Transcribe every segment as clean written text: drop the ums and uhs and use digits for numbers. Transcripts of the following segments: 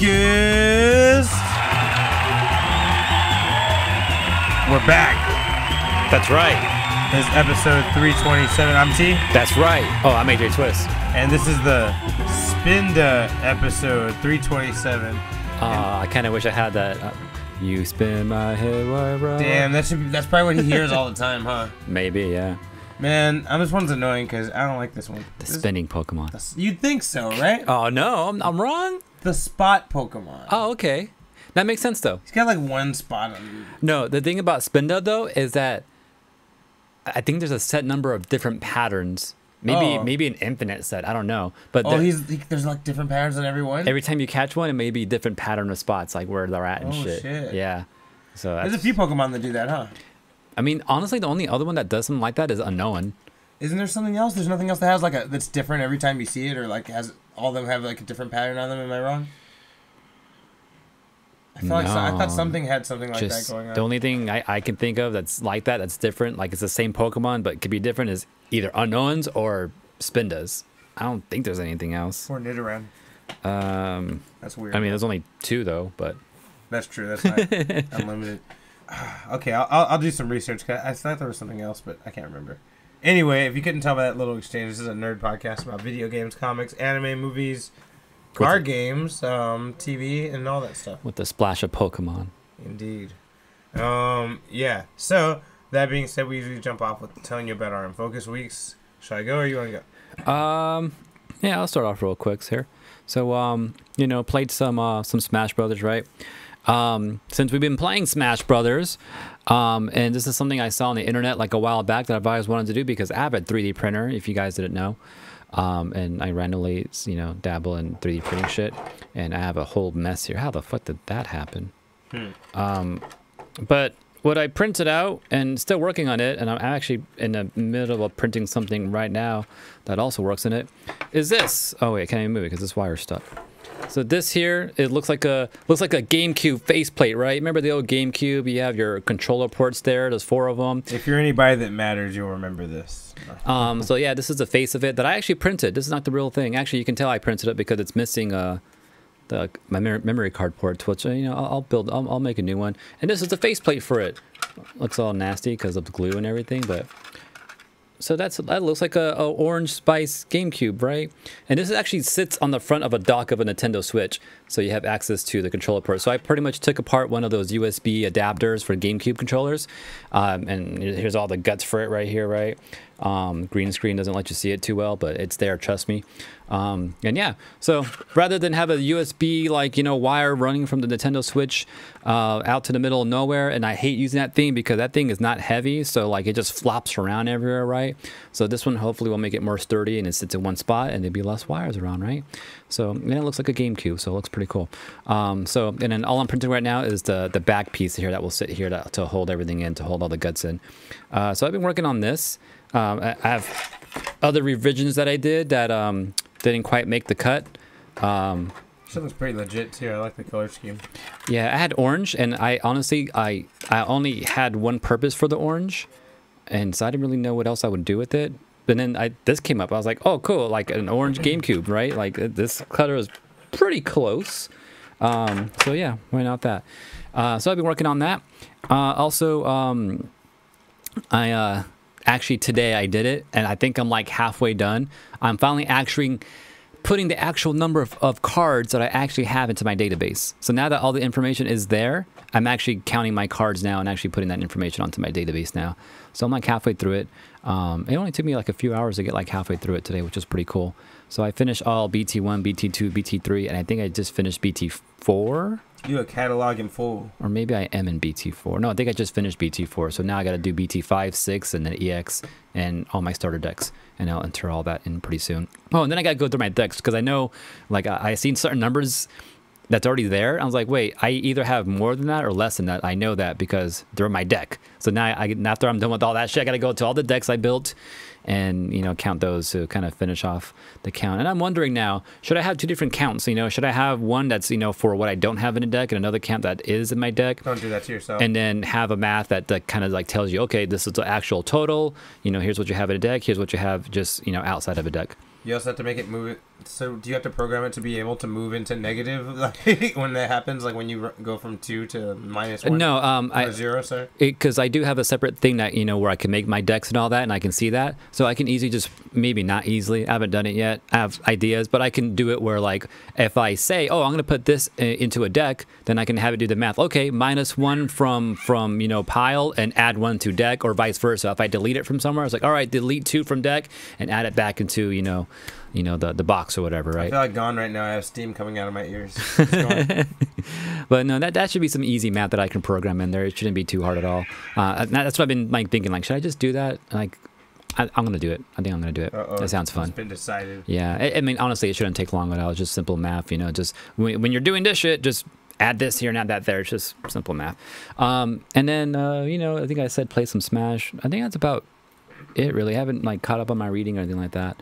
Unfocused. We're back. That's right. This is episode 327. I'm T. That's right. Oh, I'm AJ Twist. And this is the Spinda episode 327. I kind of wish I had that. You spin my head while I run. Damn, that's probably what he hears all the time, huh? Maybe, yeah. Man, this one's annoying because I don't like this one. The spinning Pokemon. You'd think so, right? Oh, no. I'm wrong? The spot Pokemon. Oh, okay. That makes sense, though. He's got like one spot on you. No, the thing about Spinda, though, is that I think there's a set number of different patterns. Maybe an infinite set. I don't know. But there's like different patterns on every one? Every time you catch one, it may be different pattern of spots, like where they're at and shit. Yeah. So there's a few Pokemon that do that, huh? I mean, honestly, the only other one that does something like that is Unknown. Isn't there something else? There's nothing else that has like that's different every time you see it, or like has all of them have like a different pattern on them. Am I wrong? I thought something had something like that going on. The only thing I can think of that's like that, that's different, like it's the same Pokemon but could be different, is either Unknowns or Spindas. I don't think there's anything else. Or Nidoran. That's weird. I mean, there's only 2 though, but that's true. That's not unlimited. Okay, I'll do some research. I thought there was something else, but I can't remember. Anyway, if you couldn't tell by that little exchange, this is a nerd podcast about video games, comics, anime, movies, card games, TV, and all that stuff. With the splash of Pokemon. Indeed. Yeah. So, that being said, we usually jump off with telling you about our Unfocused weeks. Should I go or you want to go? Yeah, I'll start off real quick here. So, played some Smash Brothers, right? Since we've been playing Smash Brothers, and this is something I saw on the internet like a while back that I've always wanted to do because I have a 3D printer, if you guys didn't know. And I randomly, dabble in 3D printing shit, and I have a whole mess here. How the fuck did that happen? But what I printed out, and still working on it, and I'm actually in the middle of printing something right now that also works in it, is this. Oh wait, I can't even move it because this wire's stuck. So this here, it looks like a Gamecube faceplate, right? Remember the old Gamecube? You have your controller ports there. There's 4 of them. If you're anybody that matters, you'll remember this. So yeah, this is the face of it that I actually printed. This is not the real thing. Actually, you can tell I printed it because it's missing my memory card ports, which I'll make a new one. And this is the faceplate for it. Looks all nasty because of the glue and everything, but. So that looks like a orange spice GameCube, right? And this actually sits on the front of a dock of a Nintendo Switch, so you have access to the controller port. So I pretty much took apart one of those USB adapters for GameCube controllers, and here's all the guts for it right here, right? Green screen doesn't let you see it too well, but it's there, trust me. And yeah, so rather than have a USB wire running from the Nintendo Switch out to the middle of nowhere, and I hate using that thing because that thing is not heavy, so like it just flops around everywhere, right? So this one hopefully will make it more sturdy and it sits in one spot and there'll be less wires around, right? So yeah, it looks like a GameCube, so it looks pretty cool. And then all I'm printing right now is the back piece here that will sit here to hold everything in, to hold all the guts in. So I've been working on this. I have other revisions that I did that didn't quite make the cut. Shit looks pretty legit too. I like the color scheme. Yeah, I had orange, and I honestly I only had one purpose for the orange, and so I didn't really know what else I would do with it. But then this came up. I was like, oh, cool, like an orange GameCube, right? Like this color is pretty close. So yeah, why not that? So I've been working on that. Actually, today I did it, and I think I'm like halfway done. I'm finally actually putting the actual number of cards that I actually have into my database. So now that all the information is there, I'm actually counting my cards now and actually putting that information onto my database now. So I'm like halfway through it. It only took me like a few hours to get like halfway through it today, which is pretty cool. So I finished all BT1, BT2, BT3, and I think I just finished BT4. You a catalog in full. Or maybe I am in BT4. No, I think I just finished BT4. So now I got to do BT5, 6, and then EX, and all my starter decks. And I'll enter all that in pretty soon. Oh, and then I got to go through my decks because I know, like, I seen certain numbers that's already there. I was like, wait, I either have more than that or less than that. I know that because they're in my deck. So now, after I'm done with all that shit, I got to go to all the decks I built and, count those to kind of finish off the count. And I'm wondering now, should I have 2 different counts? Should I have one that's, for what I don't have in a deck and another count that is in my deck? Don't do that to yourself. And then have a math that kind of like tells you, okay, this is the actual total. Here's what you have in a deck. Here's what you have just, outside of a deck. You also have to make it move it So do you have to program it to be able to move into negative like, when that happens? Like when you go from 2 to -1? No, or 0, sorry? Because I do have a separate thing that, you know, where I can make my decks and all that, and I can see that. So I can easily just, maybe not easily, I haven't done it yet, I have ideas, but I can do it where, like, if I say, oh, I'm going to put this into a deck, then I can have it do the math. Okay, -1 from you know, pile and add 1 to deck, or vice versa. If I delete it from somewhere, I was like, all right, delete 2 from deck and add it back into, you know, the box or whatever, right? I feel like gone right now. I have steam coming out of my ears. But no, that should be some easy math that I can program in there. It shouldn't be too hard at all. That's what I've been like thinking. Like, should I just do that? Like, I'm gonna do it. I think I'm gonna do it. That sounds fun. It's been decided. Yeah, I mean, honestly, it shouldn't take long at all. It's just simple math. You know, just when you're doing this shit, just add this here and add that there. It's just simple math. And then you know, I think I said play some Smash. I think that's about it. Really, I haven't like caught up on my reading or anything like that.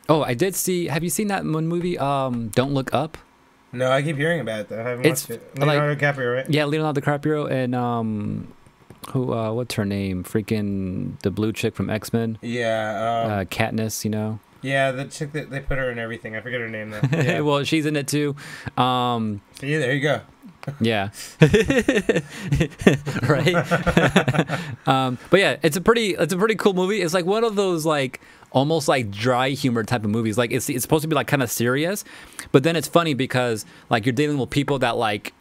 Oh, I did see. Have you seen that movie? Don't Look Up. No, I keep hearing about it though. I haven't watched it. Leonardo DiCaprio, right? Yeah, Leonardo DiCaprio and what's her name? Freaking the blue chick from X-Men. Yeah. Katniss, you know. Yeah, the chick that they put her in everything. I forget her name though. Yeah. Well, she's in it too. See, there you go. Yeah. Right. But yeah, it's a pretty cool movie. It's like one of those like almost like dry humor type of movies. Like it's supposed to be like kind of serious, but then it's funny because like you're dealing with people that like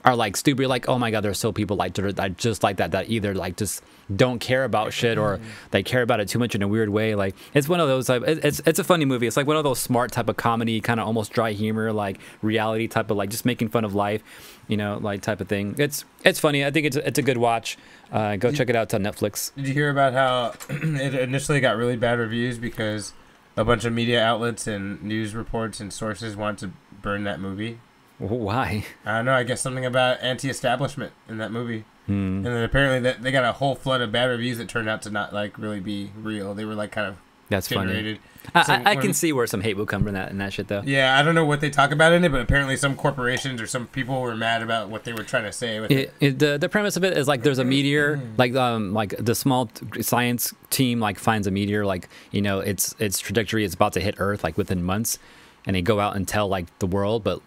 are like stupid. You're like, oh my god, there's so people like that just like that either like just don't care about shit or they care about it too much in a weird way. Like it's one of those type. It's a funny movie. It's like one of those smart type of comedy, kind of almost dry humor, like reality type of like just making fun of life, you know, like type of thing. It's funny. I think it's a good watch. Go check it out. It's on Netflix. Did you hear about how it initially got really bad reviews because a bunch of media outlets and news reports and sources wanted to burn that movie? Why? I don't know. I guess something about anti-establishment in that movie. And then apparently they got a whole flood of bad reviews that turned out to not like really be real. They were like kind of that's generated. Funny. I can see where some hate will come from that shit though. Yeah, I don't know what they talk about in it, but apparently some corporations or some people were mad about what they were trying to say with it. The premise of it is like there's a meteor, like the small science team like finds a meteor, like, you know, its trajectory is about to hit Earth like within months, and they go out and tell like the world, but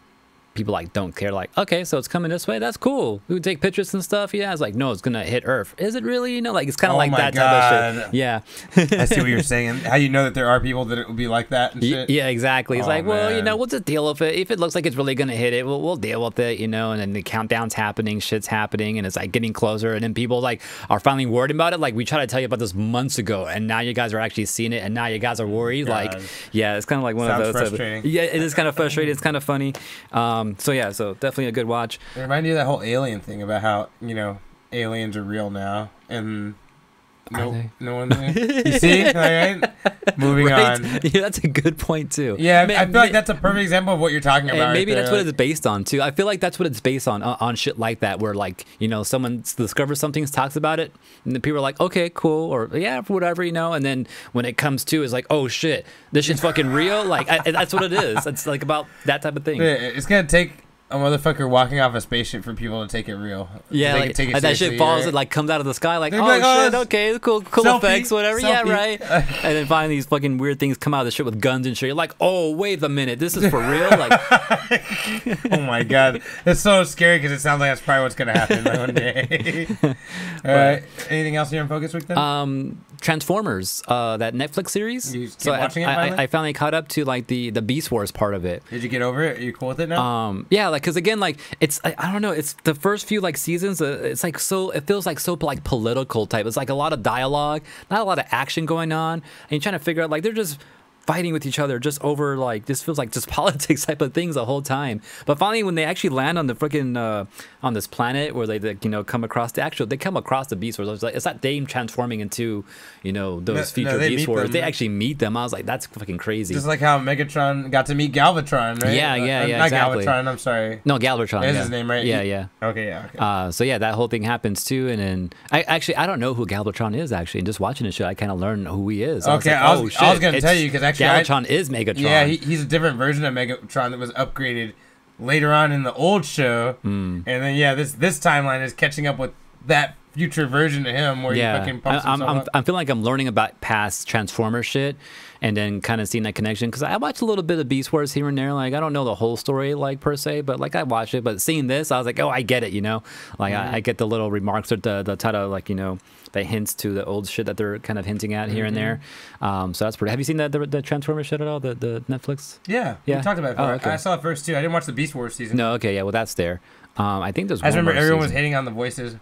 people like don't care. Like, okay, so it's coming this way. That's cool. We would take pictures and stuff. Yeah, it's like, no, it's gonna hit Earth. Is it really? You know, like it's kind of like that type of shit. Yeah. I see what you're saying. How you know that there are people that it would be like that and shit. Yeah, exactly. It's like, well, you know, we'll just deal with it. If it looks like it's really gonna hit it, we'll deal with it. You know, and then the countdown's happening, shit's happening, and it's like getting closer. And then people like are finally worried about it. Like we tried to tell you about this months ago, and now you guys are actually seeing it, and now you guys are worried. God. Like, yeah, it's kind of like one Sounds of those. Frustrating. Yeah, it is kind of frustrating. It's kind of funny. So definitely a good watch. It reminded you of that whole alien thing about how, you know, aliens are real now and no one you see? All right. Moving on. Yeah, that's a good point too. Yeah, I feel like that's a perfect example of what you're talking about. And maybe right that's what it's based on too. I feel like that's what it's based on shit like that, where like, you know, someone discovers something, talks about it, and then people are like, okay, cool, or yeah, whatever, you know. And then when it comes to, it's like, oh shit, this shit's fucking real. Like that's what it is. It's like about that type of thing. It's gonna take a motherfucker walking off a spaceship for people to take it real. Yeah, like that shit falls, right? It like comes out of the sky, like, oh shit, okay, cool selfie, effects, whatever. Selfie. Yeah, right. And then finally these fucking weird things come out of the shit with guns and shit. You're like, oh wait a minute, this is for real. Like, oh my god, it's so scary because it sounds like that's probably what's gonna happen one day. All right, anything else here in Focus Week then? Transformers, that Netflix series. You keep watching it finally? I finally caught up to like the Beast Wars part of it. Did you get over it? Are you cool with it now? Yeah, like because again, like it's I don't know, it's the first few like seasons. It's like so it feels like so like political type. It's like a lot of dialogue, not a lot of action going on, and you're trying to figure out like they're just fighting with each other just over like this feels like just politics type of things the whole time. But finally, when they actually land on the freaking on this planet where they you know come across they come across the Beast Wars. It's like it's not them transforming into, you know, those future Beast Wars. They actually meet them. I was like, that's fucking crazy. Just like how Megatron got to meet Galvatron, right? Yeah, not exactly. Galvatron. I'm sorry. No, Galvatron. That's his name, right? Yeah. Okay. So yeah, that whole thing happens too, and then I don't know who Galvatron is actually, and just watching the show, I kind of learned who he is. Okay, I was gonna tell you because actually Galvatron is Megatron. Yeah, he's a different version of Megatron that was upgraded later on in the old show, and then this timeline is catching up with that future version of him where he fucking pumps himself up. I'm feeling like I'm learning about past Transformer shit, and then kind of seeing that connection, because I watched a little bit of Beast Wars here and there. Like, I don't know the whole story, like, per se, but like, I watched it. But seeing this, I was like, oh, I get it, you know. Like, I get the little remarks or the title, like, you know, that hints to the old shit that they're kind of hinting at here and there. So that's pretty. Have you seen the Transformer shit at all? The Netflix? Yeah, we talked about it before. Okay. I saw it first too. I didn't watch the Beast Wars season. No, okay, yeah, well, that's there. I think there's. I just remember everyone was season. hating on the voices.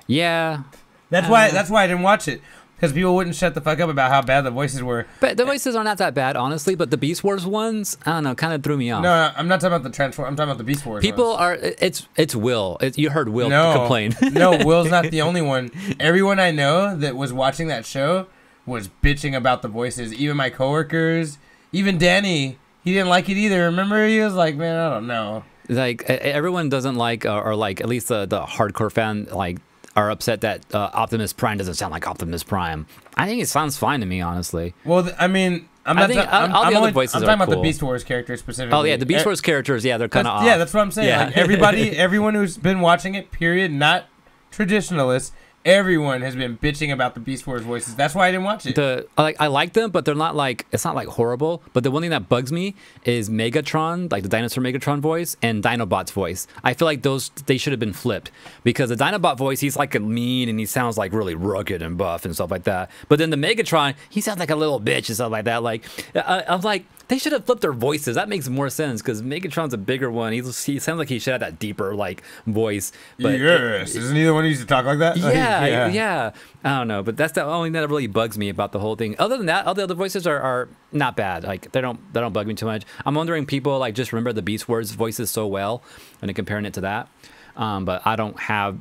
Yeah, that's why I didn't watch it, because people wouldn't shut the fuck up about how bad the voices were. But the voices are not that bad, honestly. But the Beast Wars ones, I don't know, kind of threw me off. No, I'm not talking about the Transform. I'm talking about the Beast Wars. People ones. are. It's Will. You heard Will complain. No, Will's not the only one. Everyone I know that was watching that show was bitching about the voices. Even my coworkers, even Danny, he didn't like it either. Remember, he was like, "Man, I don't know." Like, everyone doesn't like, or like, at least the hardcore fan, like, are upset that Optimus Prime doesn't sound like Optimus Prime. I think it sounds fine to me, honestly. Well, I mean, I'm talking about the Beast Wars characters specifically. Oh yeah, the Beast Wars characters, yeah, they're kind of off. Yeah, that's what I'm saying. Yeah. Like, everyone who's been watching it, period, not traditionalists, everyone has been bitching about the Beast Wars voices. That's why I didn't watch it. I like them, but they're not like, it's not like horrible. But the one thing that bugs me is Megatron, like the dinosaur Megatron voice, and Dinobot's voice. I feel like they should have been flipped, because the Dinobot voice, he's like a mean and he sounds like really rugged and buff and stuff like that. But then the Megatron, he sounds like a little bitch and stuff like that. Like, I'm like, they should have flipped their voices. That makes more sense, because Megatron's a bigger one. He sounds like he should have that deeper like voice. But yes, isn't he the one who used to talk like that? Yeah. I don't know, but that's the only thing that really bugs me about the whole thing. Other than that, all the other voices are not bad. Like, they don't bug me too much. I'm wondering, people like just remember the Beast Wars voices so well and then comparing it to that. But I don't have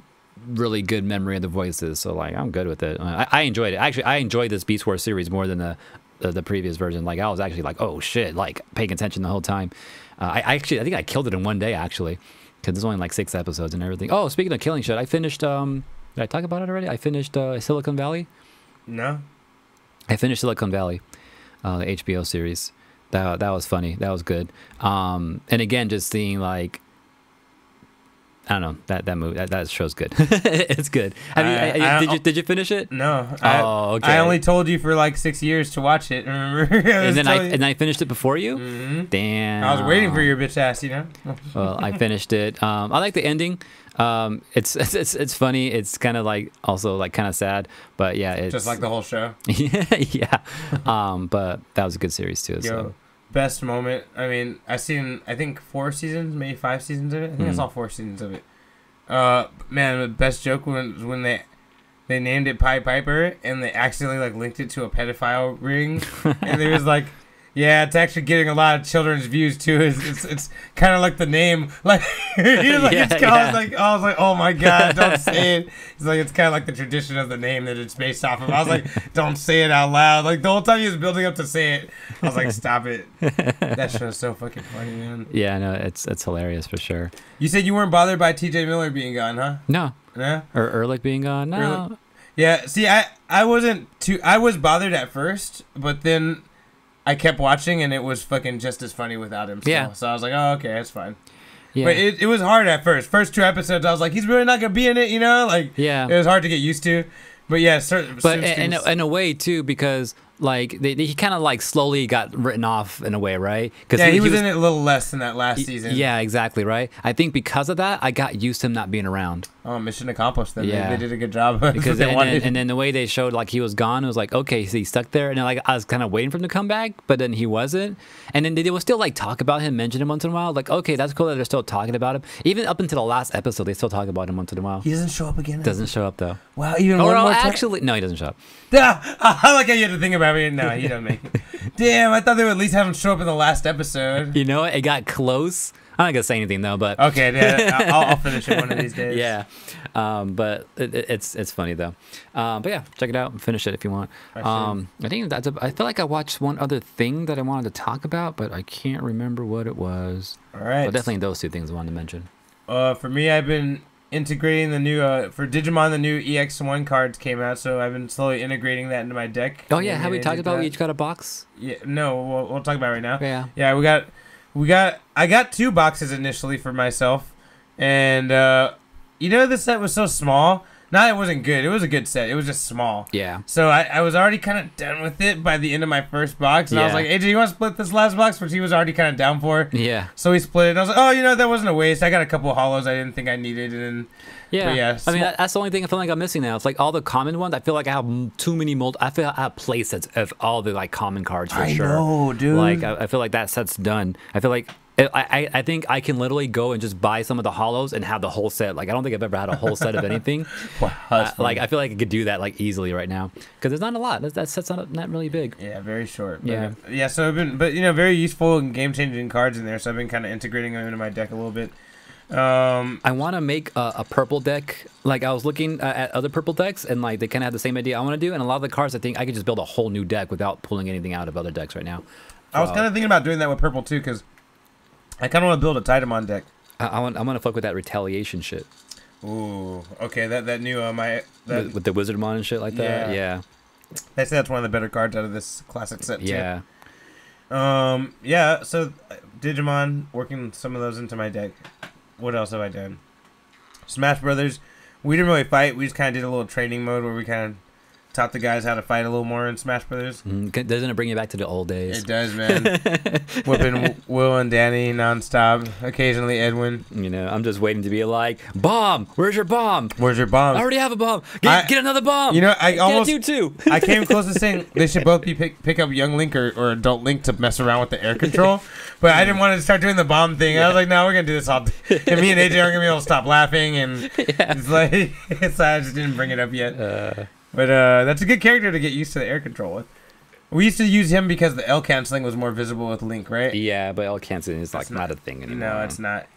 really good memory of the voices, so like, I'm good with it. I enjoyed it. Actually, I enjoyed this Beast Wars series more than the previous version. Like, I was actually like, oh shit, like paying attention the whole time. I think I killed it in one day, actually, because there's only like 6 episodes and everything. Oh, speaking of killing shit, I finished did I talk about it already? I finished Silicon Valley. No, I finished Silicon Valley, the HBO series. That was funny. That was good. And again, just seeing like, I don't know, that movie, that show's good. It's good. Did you finish it? No. Okay. I only told you for like 6 years to watch it. Remember? And then I finished it before you. Mm-hmm. Damn. I was waiting for your bitch ass, you know. Well, I finished it. I like the ending. It's funny. It's kind of like also like kind of sad, but yeah, it's just like the whole show. Yeah. But that was a good series too. So. Best moment. I mean, I think 4 seasons, maybe 5 seasons of it. I think I saw 4 seasons of it. Man, the best joke was when they named it Pied Piper and they accidentally like linked it to a pedophile ring, and they was like, yeah, it's actually getting a lot of children's views too. It's kind of like the name, like, I was like, oh my god, don't say it. It's like, it's kind of like the tradition of the name that it's based off of. I was like, don't say it out loud. Like, the whole time he was building up to say it, I was like, stop it. That show's so fucking funny, man. Yeah, no, it's hilarious for sure. You said you weren't bothered by T.J. Miller being gone, huh? No. Yeah. Or Ehrlich being gone. No. Ehrlich. Yeah. See, I wasn't too. I was bothered at first, but then I kept watching, and it was fucking just as funny without him still. Yeah. So I was like, oh, okay, that's fine. Yeah. But it was hard at first. First 2 episodes, I was like, he's really not going to be in it, you know? Like, yeah. It was hard to get used to. But yeah, but in a way, too, because like he kind of like slowly got written off in a way, right? Yeah, he was in it a little less than that last season. Yeah, exactly, right? I think because of that, I got used to him not being around. Oh, mission accomplished then. Yeah. They did a good job. Because and then the way they showed like he was gone, it was like, okay, so he's stuck there. And then, like, I was kind of waiting for him to come back, but then he wasn't. And then they would still like talk about him, mention him once in a while. Like, okay, that's cool that they're still talking about him. Even up until the last episode, they still talk about him once in a while. He doesn't show up again. Doesn't show up though. Wow, even one more time? Actually, no, he doesn't show up. Yeah, I like how you had to think about it. No, he doesn't make it. Damn, I thought they would at least have him show up in the last episode. You know, it got close. I'm not gonna say anything though, but okay, yeah, I'll finish it one of these days. Yeah, but it's funny though. But yeah, check it out and finish it if you want. I think I feel like I watched one other thing that I wanted to talk about, but I can't remember what it was. All right, but definitely those 2 things I wanted to mention. For me, I've been integrating the new for Digimon. The new EX1 cards came out, so I've been slowly integrating that into my deck. Oh yeah, have we talked about we each got a box? Yeah, no, we'll talk about it right now. Yeah, I got 2 boxes initially for myself, and you know, this set was so small No, it wasn't good. It was a good set. It was just small. Yeah. So I was already kind of done with it by the end of my first box. And I was like, AJ, you want to split this last box? Which he was already kind of down for. Yeah. So we split it. And I was like, oh, you know, that wasn't a waste. I got a couple of hollows I didn't think I needed. And yeah. I mean, that's the only thing I feel like I'm missing now. It's like all the common ones. I feel like I have too many I feel like I have play sets of all the like common cards for sure. I know, dude. Like I feel like that set's done. I feel like I think I can literally go and just buy some of the hollows and have the whole set. Like I don't think I've ever had a whole set of anything. Wow, like I feel like I could do that like easily right now because there's not a lot. That set's not really big. Yeah, very short. Yeah, yeah. So I've been, but you know, very useful and game changing cards in there. So I've been kind of integrating them into my deck a little bit. I want to make a purple deck. Like I was looking at other purple decks and like they kind of have the same idea I want to do. And a lot of the cards I think I could just build a whole new deck without pulling anything out of other decks right now. I was kind of thinking about doing that with purple too because I kind of want to build a Tyrion deck. I want to fuck with that retaliation shit. Ooh, okay, that new with the Wizardmon and shit like that. Yeah. I say that's one of the better cards out of this classic set too. Yeah. Yeah. So Digimon, working some of those into my deck. What else have I done? Smash Brothers. We didn't really fight. We just kind of did a little training mode where we kind of taught the guys how to fight a little more in Smash Brothers. Doesn't it bring you back to the old days? It does, man. Whipping Will and Danny nonstop. Occasionally Edwin. You know, I'm just waiting to be like, bomb. Where's your bomb? Where's your bomb? I already have a bomb. Get another bomb. You know, I almost do too. I came close to saying they should both be pick up young Link or adult Link to mess around with the air control, but I didn't want to start doing the bomb thing. I was like, no, we're gonna do this all. And me and AJ aren't gonna be able to stop laughing, and it's like, so I just didn't bring it up yet. But that's a good character to get used to the air control with. We used to use him because the L canceling was more visible with Link, right? Yeah, but L canceling is like not a thing anymore. No, it's not.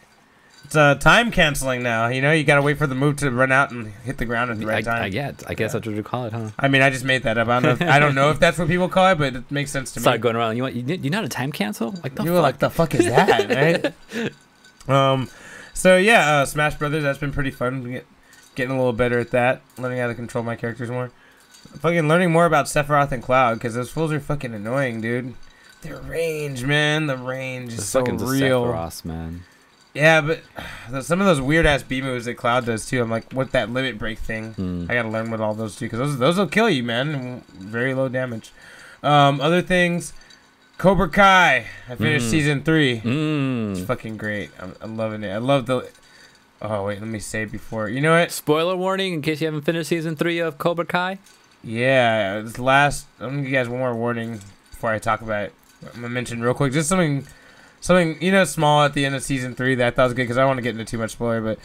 It's time canceling now. You know, you gotta wait for the move to run out and hit the ground at the right time. I guess that's what you call it, huh? I mean, I just made that up. I don't know if that's what people call it, but it makes sense to me. Start going around. You know how to time cancel? Like you were like, the fuck is that, right? So yeah, Smash Brothers. That's been pretty fun. Getting a little better at that, learning how to control my characters more. Fucking learning more about Sephiroth and Cloud, because those fools are fucking annoying, dude. Their range, man. The range is so real. Sephiroth, man. Yeah, but some of those weird-ass B moves that Cloud does, too. I'm like, what that limit break thing? I gotta learn what all those do, because those will kill you, man. Very low damage. Other things, Cobra Kai. I finished Season 3. It's fucking great. I'm loving it. I love the... Oh, wait, let me say before. You know what? Spoiler warning in case you haven't finished Season 3 of Cobra Kai. Yeah, I'm going to give you guys one more warning before I talk about it. I'm going to mention real quick, just something, you know, small at the end of Season 3 that I thought was good, because I don't want to get into too much spoiler, but,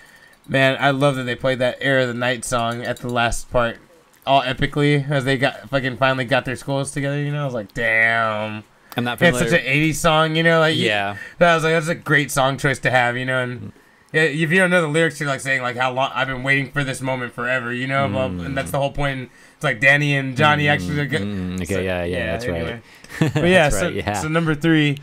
man, I love that they played that Air of the Night song at the last part, all epically, as they finally got their skulls together, you know? I was like, damn. I'm not familiar. It's such an 80s song, you know? Like, yeah. I was like, that's a great song choice to have, you know? And... yeah, if you don't know the lyrics, you're like saying like how long I've been waiting for this moment forever, you know, and that's the whole point. It's like Danny and Johnny actually. Okay, so, yeah, that's anyway. right. But yeah, so number 3,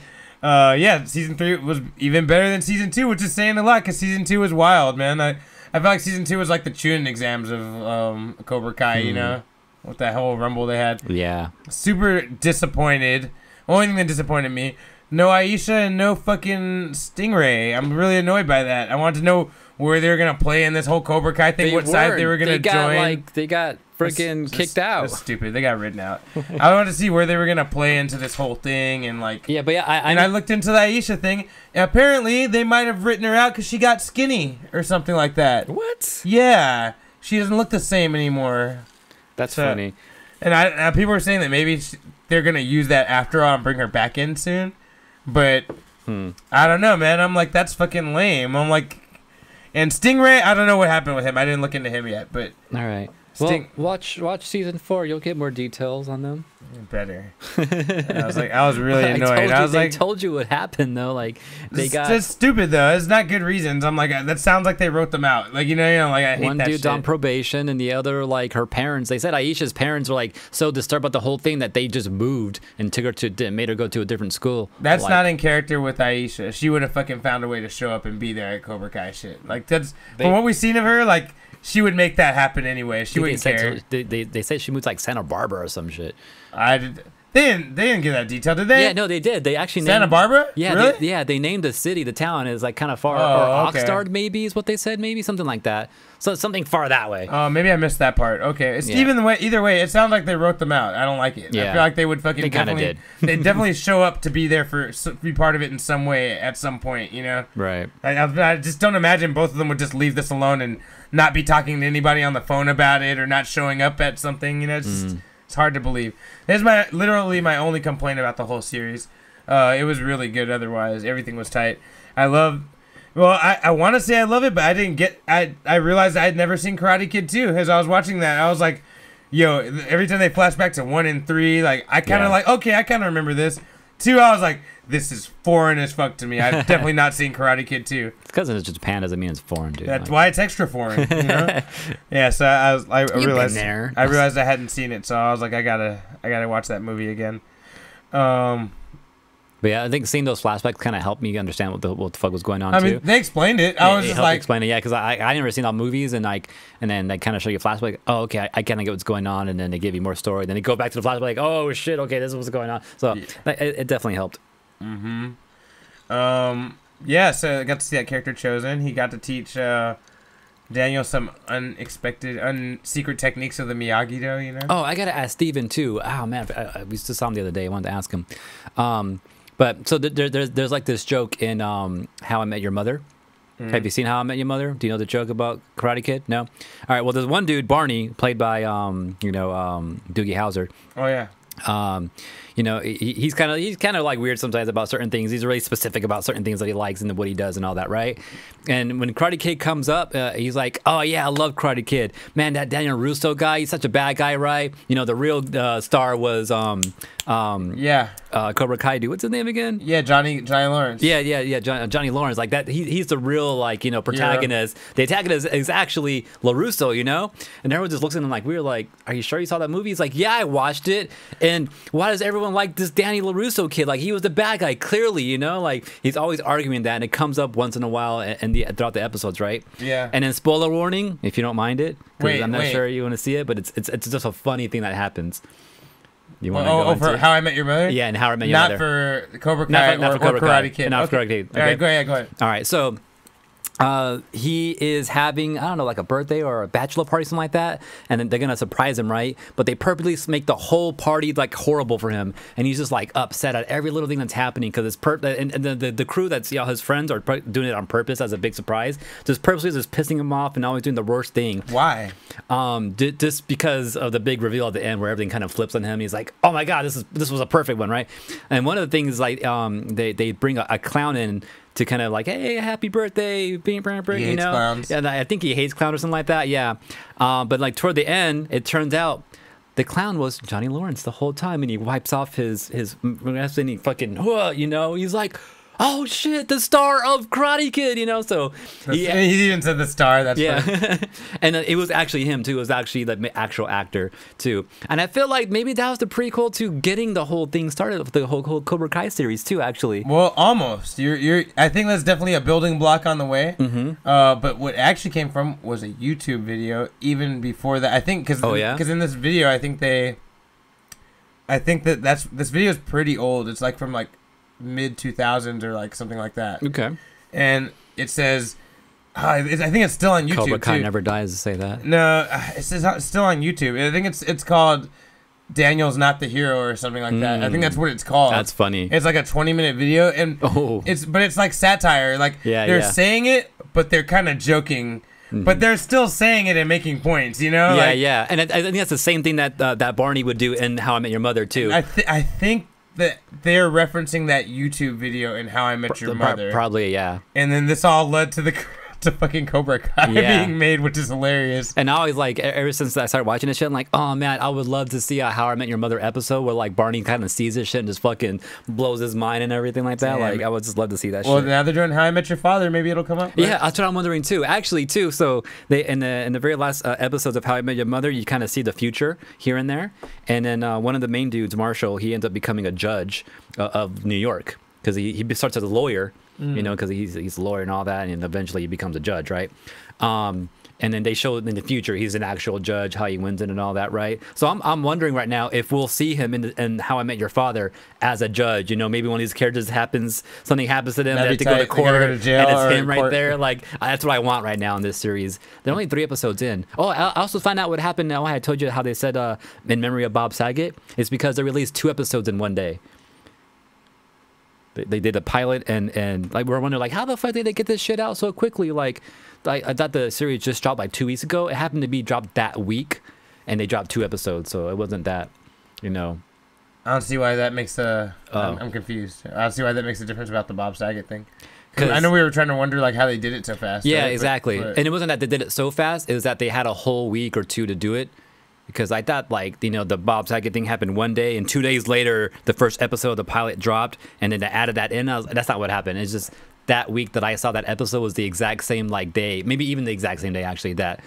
Season 3 was even better than Season 2, which is saying a lot because Season 2 was wild, man. I feel like Season 2 was like the Chunin exams of Cobra Kai, you know, with that whole rumble they had. Yeah. Super disappointed. Only thing that disappointed me. No Aisha and no fucking Stingray. I'm really annoyed by that. I wanted to know where they were going to play in this whole Cobra Kai thing, what side they were going to join. They got freaking kicked out. That's stupid. They got written out. I wanted to see where they were going to play into this whole thing. And like, yeah, but yeah, I looked into the Aisha thing. And apparently, they might have written her out because she got skinny or something like that. What? Yeah. She doesn't look the same anymore. That's funny. And people were saying that maybe they're going to use that after all and bring her back in soon. But I don't know, man. I'm like, that's fucking lame. I'm like, and Stingray, I don't know what happened with him. I didn't look into him yet, but all right. Well, watch Season 4. You'll get more details on them. Better. I was really annoyed. They told you what happened though. Like it's stupid though. It's not good reasons. I'm like, that sounds like they wrote them out. Like you know, like I hate one that dude's shit. on probation and the other, like her parents. They said Aisha's parents were like so disturbed about the whole thing that they just moved and made her go to a different school. That's not in character with Aisha. She would have fucking found a way to show up and be there at Cobra Kai shit. Like from what we've seen of her, like. She would make that happen anyway. She wouldn't care. They say she moved like Santa Barbara or some shit. They didn't get that detail, did they? Yeah, no, they did. They actually Santa Barbara? Yeah, really? they named the city, the town is like kind of far, or okay. Oxnard maybe is what they said, maybe something like that. So something far that way. Oh, maybe I missed that part. Okay, it's either way, it sounds like they wrote them out. I don't like it. Yeah. I feel like they would fucking They kinda definitely did. they definitely show up to be there be part of it in some way at some point. You know? Right. I just don't imagine both of them would just leave this alone and not be talking to anybody on the phone about it or not showing up at something. You know, it's hard to believe. There's literally my only complaint about the whole series. It was really good. Otherwise, everything was tight. I want to say I love it, but I didn't get. I realized I had never seen Karate Kid 2 as I was watching that. I was like, yo, every time they flash back to 1 and 3, like I kind of okay, I kind of remember this. 2, I was like, this is foreign as fuck to me. I've definitely not seen Karate Kid 2. It's because it's Japan doesn't mean it's foreign, dude. That's why it's extra foreign. You know? Yeah. So I realized I hadn't seen it, so I was like, I gotta watch that movie again. But yeah, I think seeing those flashbacks kind of helped me understand what the fuck was going on. I mean, they explained it. I was just like, explain it, yeah, because I never seen all movies, and then they kind of show you a flashback. Oh, okay, I kind of get what's going on, and then they give you more story. Then they go back to the flashback, like, oh shit, okay, this is what's going on. So it definitely helped. Yeah. So I got to see that character chosen. He got to teach Daniel some secret techniques of the Miyagi-Do. You know. Oh, I gotta ask Steven too. Oh man, we just saw him the other day. I wanted to ask him. But so there's like this joke in How I Met Your Mother. Have you seen How I Met Your Mother? Do you know the joke about Karate Kid? No? All right, well, there's one dude, Barney, played by, Doogie Howser. Oh, yeah. You know, he's kind of like weird sometimes about certain things. He's really specific about certain things that he likes and what he does and all that, right? And when Karate Kid comes up, he's like, "Oh yeah, I love Karate Kid. Man, that Daniel Russo guy, he's such a bad guy, right? You know, the real star was Cobra Kai dude. What's his name again? Yeah, Johnny Lawrence. Yeah, Johnny Lawrence. Like that, he's the real protagonist. Yeah. The antagonist is actually LaRusso, you know. And everyone just looks at him like, we're like, "Are you sure you saw that movie?" He's like, "Yeah, I watched it." And why does everyone like this Danny LaRusso kid? Like, he was the bad guy, clearly, you know? Like, he's always arguing that, and it comes up once in a while throughout the episodes, right? Yeah. And then spoiler warning, if you don't mind it, because I'm not wait. sure you want to see it, but it's just a funny thing that happens. You want to go into for How I Met Your Mother? Yeah, and How I Met Your Mother. Not for Cobra Kai or Karate Kid. Not for Karate Kid. Okay. All right, go ahead. All right, so he is having, I don't know, like a birthday or a bachelor party, something like that, and then they're gonna surprise him, right? But they purposely make the whole party like horrible for him, and he's just like upset at every little thing that's happening because it's and the crew that's his friends are doing it on purpose as a big surprise, just purposely just pissing him off and always doing the worst thing. Why? Just because of the big reveal at the end where everything kind of flips on him. He's like, "Oh my god, this was a perfect one, right?" And one of the things like they bring a clown in to kind of like, "Hey, happy birthday," you know. Clowns. And I think he hates clowns or something like that. Yeah. But like toward the end, it turns out the clown was Johnny Lawrence the whole time, and he wipes off his and he fucking, you know, he's like, "Oh shit, the star of Karate Kid," you know. So he even said the star. That's funny. And it was actually him too. It was actually the actual actor too. And I feel like maybe that was the prequel to getting the whole thing started with the whole Cobra Kai series too. Actually, well, almost. I think that's definitely a building block on the way. But what actually came from was a YouTube video even before that. I think because in this video, I think this video is pretty old. It's like from like mid 2000s or like something like that. Okay. And it says, I think it's still on YouTube. Cobra Kai too. never dies to say that. No, it says it's still on YouTube. I think it's called Daniel's Not the Hero or something like that. I think that's what it's called. That's funny. It's like a 20-minute video, and it's like satire. Like they're saying it, but they're kind of joking. But they're still saying it and making points, you know? Yeah. And I think that's the same thing that Barney would do in How I Met Your Mother too. I think that they're referencing that YouTube video in How I Met Your Mother. Probably, yeah. And then this all led to to fucking Cobra Kai being made, which is hilarious. And I always like, ever since I started watching this shit, I'm like, oh man, I would love to see a How I Met Your Mother episode where like Barney kind of sees this shit and just fucking blows his mind and everything like that. Like, I would just love to see that shit. Well, now they're doing How I Met Your Father. Maybe it'll come up. Right? Yeah, that's what I'm wondering too. Actually, too. So they in the very last episodes of How I Met Your Mother, you kind of see the future here and there. And then one of the main dudes, Marshall, he ends up becoming a judge of New York because he starts as a lawyer. You know, because he's a lawyer and all that, and eventually he becomes a judge, right? And then they show in the future he's an actual judge, how he wins it and all that, right? So I'm wondering right now if we'll see him in How I Met Your Father as a judge. You know, maybe one of these characters something happens to them, they have to go to court, and it's him right there. Like, that's what I want right now in this series. They're only 3 episodes in. Oh, I also find out what happened. Now I told you how they said in memory of Bob Saget. It's because they released 2 episodes in one day. They did a pilot, and like we're wondering, like, how the fuck did they get this shit out so quickly? Like, I thought the series just dropped like 2 weeks ago. It happened to be dropped that week, and they dropped 2 episodes, so it wasn't that, you know. I don't see why that makes I'm confused. I don't see why that makes a difference about the Bob Saget thing. Because I know we were trying to wonder like how they did it so fast. Yeah, right? exactly. And it wasn't that they did it so fast. It was that they had a whole week or 2 to do it. Because I thought, like, you know, the Bob Saget thing happened one day, and 2 days later, the first episode of the pilot dropped, and then they added that in. That's not what happened. It's just that week that I saw that episode was the exact same, like, day, maybe even the exact same day, actually, that.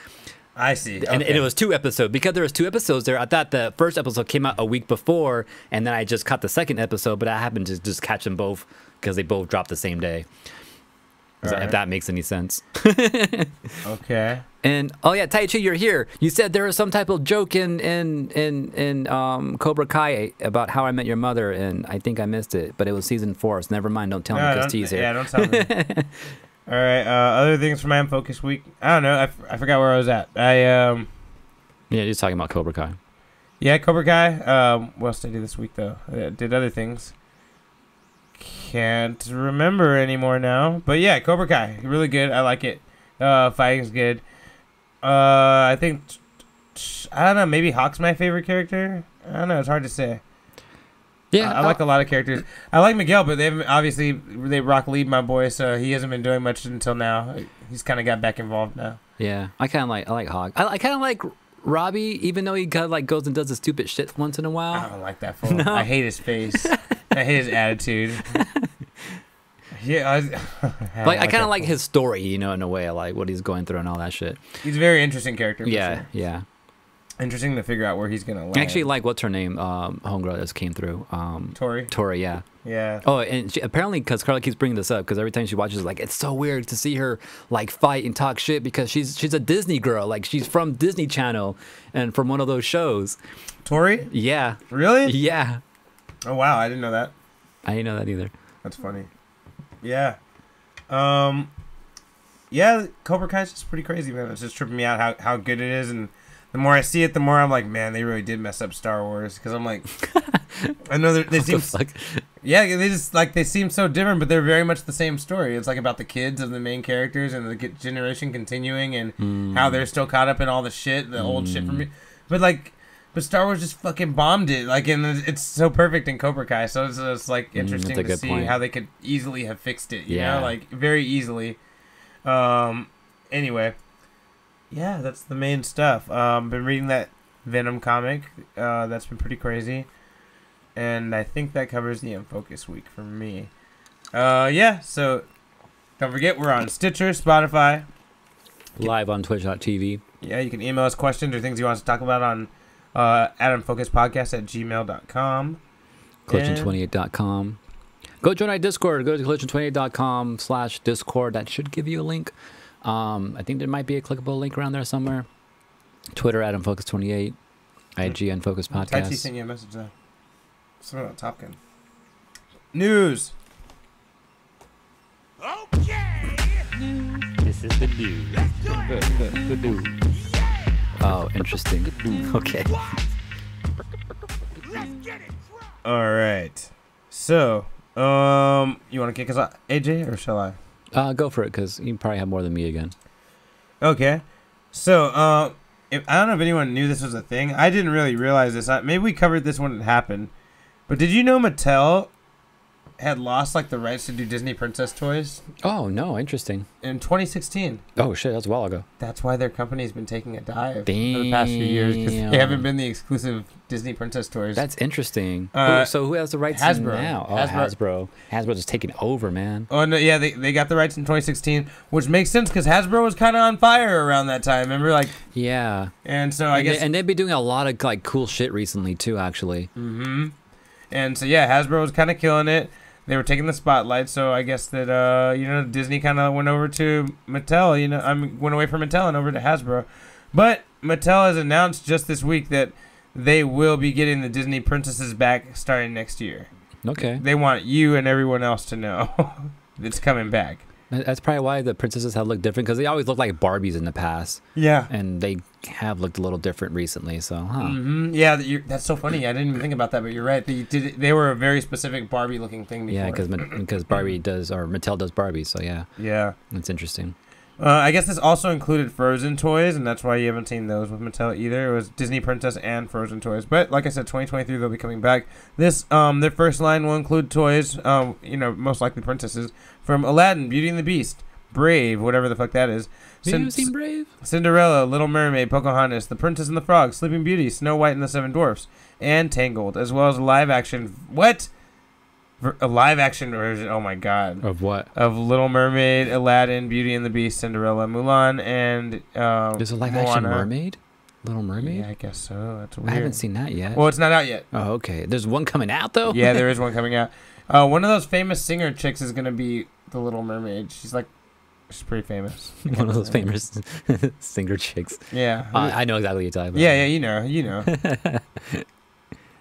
I see. Okay. And it was 2 episodes. Because there was 2 episodes there, I thought the first episode came out a week before, and then I just caught the second episode, but I happened to just catch them both because they both dropped the same day. Right. If that makes any sense. Okay. And oh yeah, Tai Chi, you're here. You said there was some type of joke in Cobra Kai about How I Met Your Mother, and I think I missed it, but it was season 4. So never mind. Don't tell me because T's here. Yeah, don't tell me. All right. Other things for my Unfocused week. I don't know. I forgot where I was at. Yeah, you're just talking about Cobra Kai. Yeah, Cobra Kai. What else did I do this week though? I did other things. Can't remember anymore now. But yeah, Cobra Kai, really good. I like it. Fighting's good. I think I don't know. Maybe Hawk's my favorite character. I don't know. It's hard to say. Yeah, I like a lot of characters. I like Miguel, but they Rock Lee, my boy, so he hasn't been doing much until now. He's kind of got back involved now. Yeah, I like Hawk. I kind of like Robbie, even though he kind of like goes and does the stupid shit once in a while. I don't like that fool. No. I hate his face. I hate his attitude. Yeah, I kind of like his story, you know, in a way. I like what he's going through and all that shit. He's a very interesting character. Yeah, sure. Yeah. Interesting to figure out where he's gonna land. I actually like what's her name, homegirl that just came through. Tori, yeah. Yeah. Oh, and she, apparently, because Carla keeps bringing this up, because every time she watches, like, it's so weird to see her like fight and talk shit because she's a Disney girl, like she's from Disney Channel and from one of those shows. Tori? Yeah. Really? Yeah. Oh wow, I didn't know that. I didn't know that either. That's funny. Yeah. Yeah, Cobra Kai's just pretty crazy, man. It's just tripping me out how good it is, and the more I see it, the more I'm like, man, they really did mess up Star Wars. Because I'm like, I know they seem, yeah, they seem so different, but they're very much the same story. It's like about the kids of the main characters and the generation continuing, and how they're still caught up in all the shit, the old shit from me. But Star Wars just fucking bombed it, like, and it's so perfect in Cobra Kai. So it's like interesting to see how they could easily have fixed it. You know, like very easily. Anyway, yeah, that's the main stuff. Been reading that Venom comic. That's been pretty crazy, and I think that covers the Unfocused week for me. Yeah. So don't forget, we're on Stitcher, Spotify, live on Twitch.tv. Yeah, you can email us questions or things you want us to talk about on AdamFocusPodcast@gmail.com. Collision28.com. Go join our Discord. Go to collision28.com/Discord. That should give you a link. I think there might be a clickable link around there somewhere. Twitter, AdamFocus28. IG, Unfocused Podcast. Taichi sent you a message though. Something about Top Gun. News. Okay. This is the news. The news. Oh, interesting. Okay. All right. So, you want to kick us off, AJ, or shall I? Go for it, because you probably have more than me again. Okay. So, I don't know if anyone knew this was a thing. I didn't really realize this. Maybe we covered this when it happened. But did you know Mattel had lost like the rights to do Disney princess toys Oh, no. Interesting. in 2016? Oh, shit. That's a while ago. That's why their company's been taking a dive for the past few years, because they haven't been the exclusive Disney princess toys. That's interesting. So who has the rights Hasbro. now? Oh, Hasbro. Hasbro's just taking over, man. Oh, no, yeah, they got the rights in 2016, which makes sense because Hasbro was kind of on fire around that time. Remember, like, Yeah. and so I guess, And they've been doing a lot of like cool shit recently too, actually. and so yeah, Hasbro was kind of killing it. they were taking the spotlight. So I guess that you know, Disney kind of went over to Mattel. You know, went away from Mattel and over to Hasbro. But Mattel has announced just this week that they will be getting the Disney princesses back starting next year. Okay. They want you and everyone else to know it's coming back. That's probably why the princesses have looked different, because they always looked like Barbies in the past. Yeah. And they have looked a little different recently, so, huh. Mm-hmm. Yeah, that's so funny. I didn't even think about that, but you're right. They were a very specific Barbie-looking thing before. Yeah, because Barbie does, or Mattel does Barbie, so yeah. Yeah. That's interesting. I guess this also included Frozen toys, and that's why you haven't seen those with Mattel either. It was Disney Princess and Frozen toys. But like I said, 2023 they'll be coming back. This their first line will include toys, you know, most likely princesses from Aladdin, Beauty and the Beast, Brave, whatever the fuck that is. Have you seen Brave? Cinderella, Little Mermaid, Pocahontas, The Princess and the Frog, Sleeping Beauty, Snow White and the Seven Dwarfs, and Tangled, as well as a live action. What? A live action version, oh my god. Of what? Of Little Mermaid, Aladdin, Beauty and the Beast, Cinderella, Mulan, and there's a live action mermaid? Little Mermaid? Yeah, I guess so. That's weird. I haven't seen that yet. Well, it's not out yet. Oh, okay. There's one coming out, though? Yeah, there is one coming out. One of those famous singer chicks is going to be the Little Mermaid. She's pretty famous. One of those famous singer chicks. Yeah. I know exactly what you're talking about. Yeah, you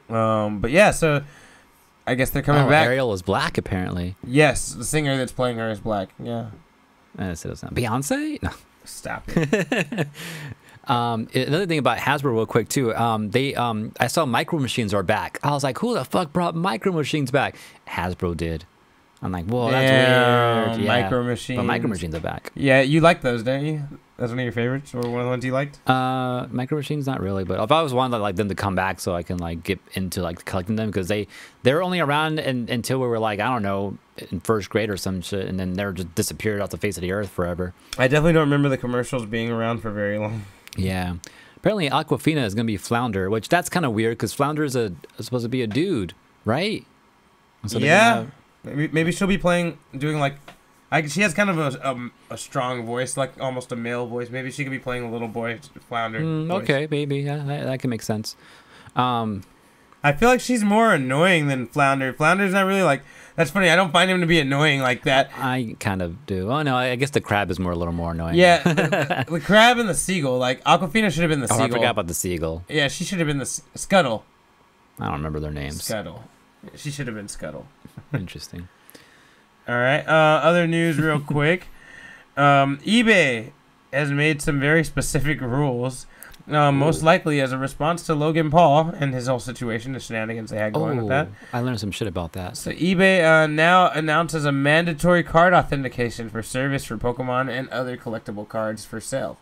know. But yeah, so I guess they're coming back. Ariel is black, apparently. Yes, the singer that's playing her is black. Yeah. So it's not Beyonce? No. Stop it. Another thing about Hasbro real quick too. I saw Micro Machines are back. I was like, who the fuck brought Micro Machines back? Hasbro did. I'm like, whoa, that's weird. Yeah. Micro Machines. But Micro Machines are back. Yeah, you like those, don't you? That's one of your favorites, or one of the ones you liked? Micro Machines, not really. But if I was one, I'd like them to come back so I can like get into like collecting them, because they're only around until we were like, I don't know, in first grade or some shit, and then they're just disappeared off the face of the earth forever. I definitely don't remember the commercials being around for very long. Yeah. Apparently Aquafina is going to be Flounder, which that's kind of weird because Flounder is supposed to be a dude, right? So yeah. Maybe she'll be doing like, she has kind of a strong voice, like almost a male voice. Maybe she could be playing a little boy Flounder. Okay, maybe. Yeah, that can make sense. I feel like she's more annoying than Flounder. Flounder's not really like, that's funny. I don't find him to be annoying like that. I kind of do. Oh, no, I guess the crab is a little more annoying. Yeah, the crab and the seagull. Like, Aquafina should have been the seagull. I forgot about the seagull. Yeah, she should have been the Scuttle. I don't remember their names. Scuttle. She should have been Scuttle. Interesting. All right. Other news real quick. eBay has made some very specific rules. Most likely as a response to Logan Paul and his whole situation, the shenanigans they had going with that. I learned some shit about that. So eBay now announces a mandatory card authentication for service for Pokemon and other collectible cards for sale.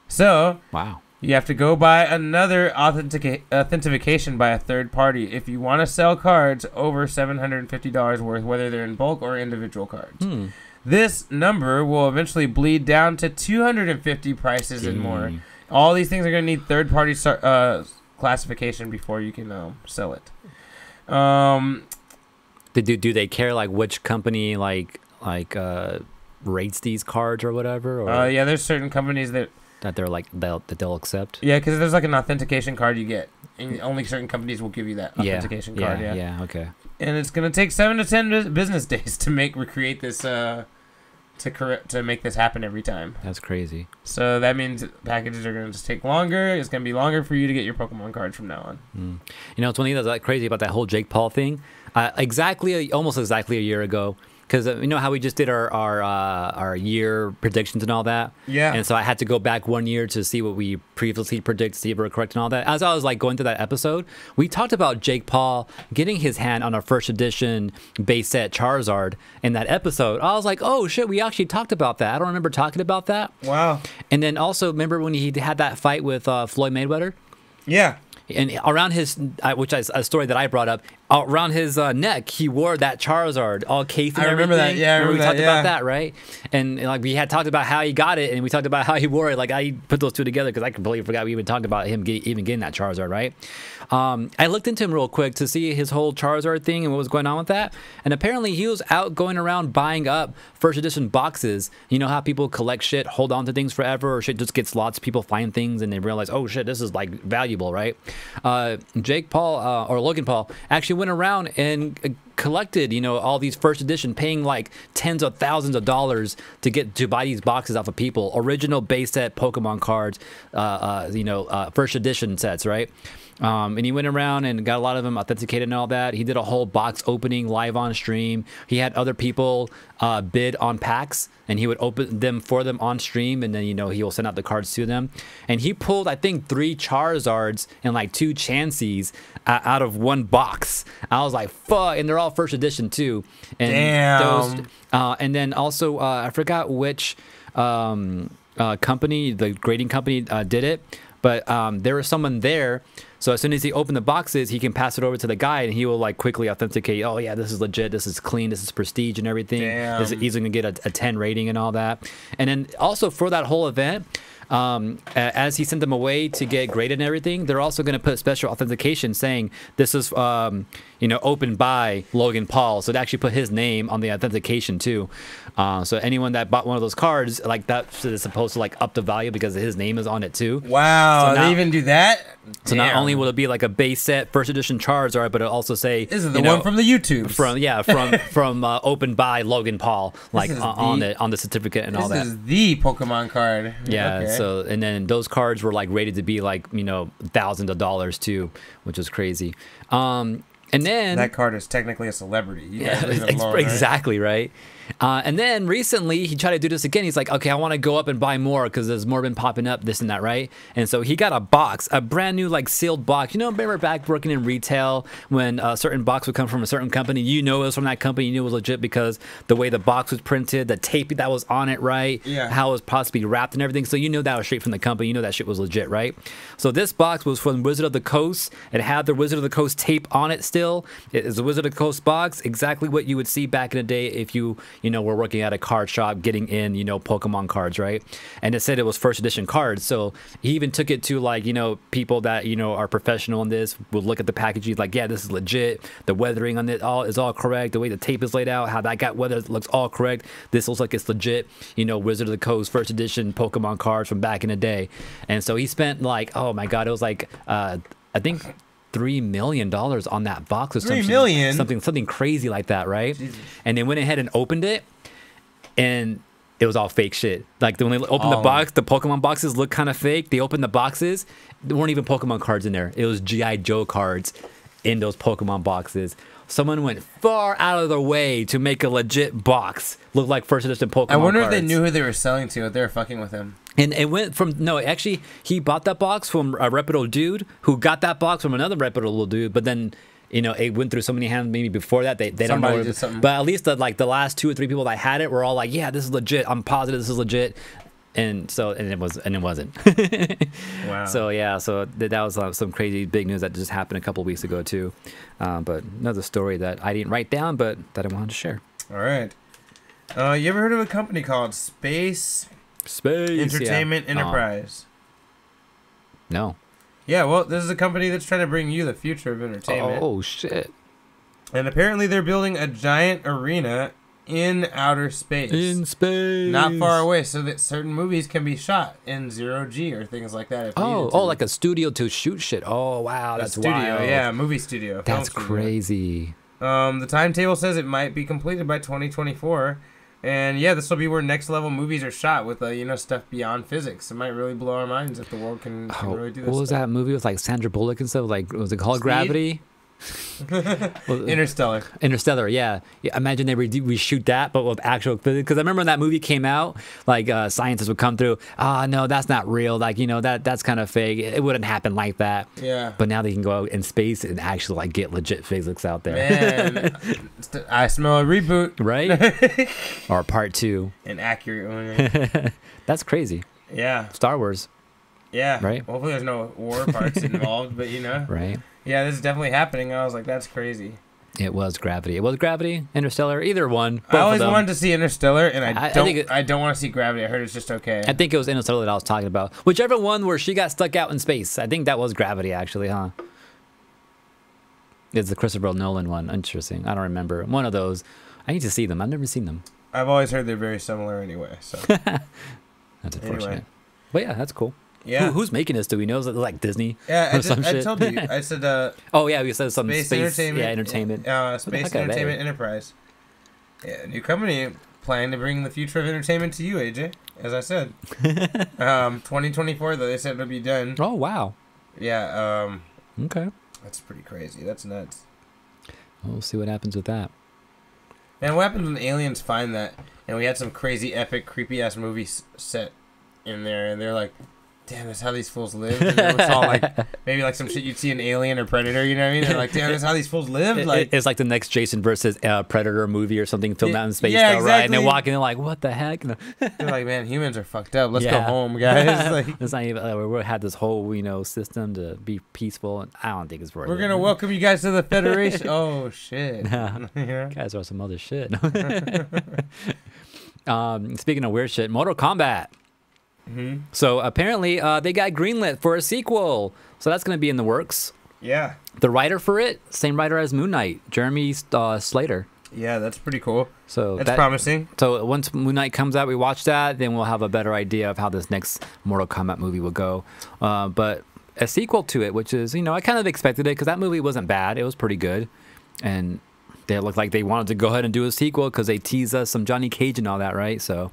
So, wow. You have to go buy another authentication by a third party if you want to sell cards over $750 worth, whether they're in bulk or individual cards. This number will eventually bleed down to 250 prices and more. All these things are going to need third-party classification before you can sell it. Do they care like which company rates these cards or whatever? Or? Yeah, there's certain companies that they're like they'll accept. Yeah, because there's like an authentication card you get, and only certain companies will give you that authentication card. Yeah, okay. And it's going to take 7 to 10 business days to recreate this. To make this happen every time. That's crazy. So that means packages are going to just take longer. It's going to be longer for you to get your Pokemon cards from now on. You know, it's one thing that's like crazy about that whole Jake Paul thing. Almost exactly a year ago, because you know how we just did our year predictions and all that. Yeah. And so I had to go back 1 year to see what we previously predicted, see if we were correct and all that. As I was like going through that episode, we talked about Jake Paul getting his hand on our first edition base set Charizard in that episode. I was like, oh shit, we actually talked about that. I don't remember talking about that. Wow. And then also remember when he had that fight with Floyd Mayweather? Yeah. And around his, which is a story that I brought up, around his neck, he wore that Charizard, all cased and everything. I remember that. Yeah, I remember we talked that, about that, right? And like we had talked about how he got it, and we talked about how he wore it. Like I put those two together because I completely forgot we even talked about him even getting that Charizard, right? I looked into him real quick to see his whole Charizard thing and what was going on with that. And apparently he was out going around buying up first edition boxes. You know how people collect shit, hold on to things forever, or shit just gets lots. People find things and they realize, oh shit, this is like valuable, right? Jake Paul or Logan Paul actually went around and collected, you know, all these first edition, paying like tens of thousands of dollars to buy these boxes off of people. Original base set Pokemon cards, you know, first edition sets, right? And he went around and got a lot of them authenticated and all that. He did a whole box opening live on stream. He had other people bid on packs, and he would open them for them on stream, and then, you know, he will send out the cards to them. And he pulled, I think, 3 Charizards and like 2 Chanseys out of one box. I was like, fuck, and they're all first edition too. And damn. And then also, I forgot which company, the grading company, did it. But there was someone there, so as soon as he opened the boxes, he can pass it over to the guy, and he will like quickly authenticate. Oh yeah, this is legit. This is clean. This is prestige and everything. Damn. This is easily gonna get a 10 rating and all that. And then also for that whole event, as he sent them away to get graded and everything, they're also gonna put special authentication saying this is you know, opened by Logan Paul. So they actually put his name on the authentication too. So anyone that bought one of those cards, like that is supposed to like up the value because his name is on it too. Wow, So now, they even do that? So Damn. not only will it be like a base set first edition Charizard, but it'll also say This is the one from the YouTube. from opened by Logan Paul, like on the certificate and all that. This is the Pokemon card. Yeah. Okay. So and then those cards were like rated to be like, you know, thousands of dollars too, which was crazy. And then that card is technically a celebrity. You yeah, guys leave it alone, exactly right. And then recently he tried to do this again. He's like, okay, I want to go up and buy more because there's more been popping up, this and that, right? And so he got a box, a brand new like sealed box. You know, remember back working in retail when a certain box would come from a certain company, you know it was from that company, you knew it was legit because the way the box was printed, the tape that was on it, right? Yeah. How it was possibly wrapped and everything. So you knew that was straight from the company. You know that shit was legit, right? So this box was from Wizard of the Coast. It had the Wizard of the Coast tape on it still. It is a Wizard of the Coast box, exactly what you would see back in the day if you know, were working at a card shop getting in, you know, Pokemon cards, right? And it said it was first edition cards. So he even took it to like, you know, people that, you know, are professional in this would look at the packaging like, yeah, this is legit. The weathering on it is all correct. The way the tape is laid out, how that got weathered looks all correct. This looks like it's legit, you know, Wizard of the Coast first edition Pokemon cards from back in the day. And so he spent like, oh my God, it was like, I think $3 million on that box or something. $3 million? Something crazy like that, right? Jesus. And they went ahead and opened it, and it was all fake shit. Like when they opened the box, the Pokemon boxes look kind of fake. They opened the boxes, there weren't even Pokemon cards in there. It was G.I. Joe cards in those Pokemon boxes. Someone went far out of their way to make a legit box look like first edition Pokemon cards. I wonder if they knew who they were selling to, if they were fucking with him. And it went from, no, actually, he bought that box from a reputable dude who got that box from another reputable dude, but then, you know, it went through so many hands maybe before that, they don't know. But at least the last 2 or 3 people that had it were all like, yeah, this is legit. I'm positive this is legit. And so, and it wasn't. Wow. So yeah, so that was some crazy big news that just happened a couple weeks ago too. But another story that I didn't write down, but that I wanted to share. All right. You ever heard of a company called Space Entertainment Enterprise? No. Yeah, well, this is a company that's trying to bring you the future of entertainment. Oh shit. And apparently they're building a giant arena in outer space. In space. Not far away, so that certain movies can be shot in 0G or things like that. If needed to. Like a studio to shoot shit. Oh wow, that's studio, wild. yeah, movie studio. That's film crazy. studio. The timetable says it might be completed by 2024. And yeah, this will be where next level movies are shot with you know, stuff beyond physics. It might really blow our minds if the world can really do this. What was that movie with like Sandra Bullock and stuff? Like, was it called Speed? Gravity? Interstellar, yeah. Imagine they reshoot that but with actual physics, because I remember when that movie came out, like scientists would come through, no, that's not real, like, you know, that's kind of fake, it wouldn't happen like that. Yeah, but now they can go out in space and actually like get legit physics out there. Man, I smell a reboot, right? Or part 2, an accurate one. That's crazy. Yeah, Star Wars. Yeah, right. Hopefully there's no war parts involved, but you know, right. Yeah, this is definitely happening. I was like, that's crazy. It was Gravity. It was Gravity, Interstellar, either one. I always wanted to see Interstellar, and I don't want to see Gravity. I heard it's just okay. I think it was Interstellar that I was talking about. Whichever one where she got stuck out in space. I think that was Gravity, actually, huh? It's the Christopher Nolan one. Interesting. I don't remember. One of those. I need to see them. I've never seen them. I've always heard they're very similar anyway. So that's unfortunate. Anyway. But yeah, that's cool. Yeah. Who's making this? Do we know? Is it like Disney? Yeah, or some I shit? told you. I said. Oh yeah, we said some Space Entertainment. Entertainment. Yeah, entertainment. Space Entertainment Enterprise. Yeah, new company planning to bring the future of entertainment to you, AJ. As I said. 2024 though, they said it'll be done. Oh wow. Yeah. Okay. That's pretty crazy. That's nuts. We'll see what happens with that. And what happens when aliens find that? And we had some crazy, epic, creepy ass movie set in there, and they're like, "Damn, that's how these fools live." And it was all like maybe like some shit you'd see in Alien or Predator. You know what I mean? They're like, "Damn, that's how these fools live." Like it's like the next Jason versus Predator movie or something filmed out in space. Yeah, though, exactly. Right? And they're walking in like, "What the heck?" they're like, "Man, humans are fucked up. Let's go home, guys." Like, it's not even. We had this whole system to be peaceful, and I don't think it's worth it. We're gonna welcome you guys to the Federation. Oh shit! Yeah. Guys are some other shit. Speaking of weird shit, Mortal Kombat. Mm-hmm. So apparently they got greenlit for a sequel. So that's going to be in the works. Yeah. The writer for it, same writer as Moon Knight, Jeremy Slater. Yeah, that's pretty cool. So that's promising. So once Moon Knight comes out, we watch that, then we'll have a better idea of how this next Mortal Kombat movie will go. But a sequel to it, which is, I kind of expected it because that movie wasn't bad. It was pretty good. And they looked like they wanted to go ahead and do a sequel because they teased us some Johnny Cage and all that, right? So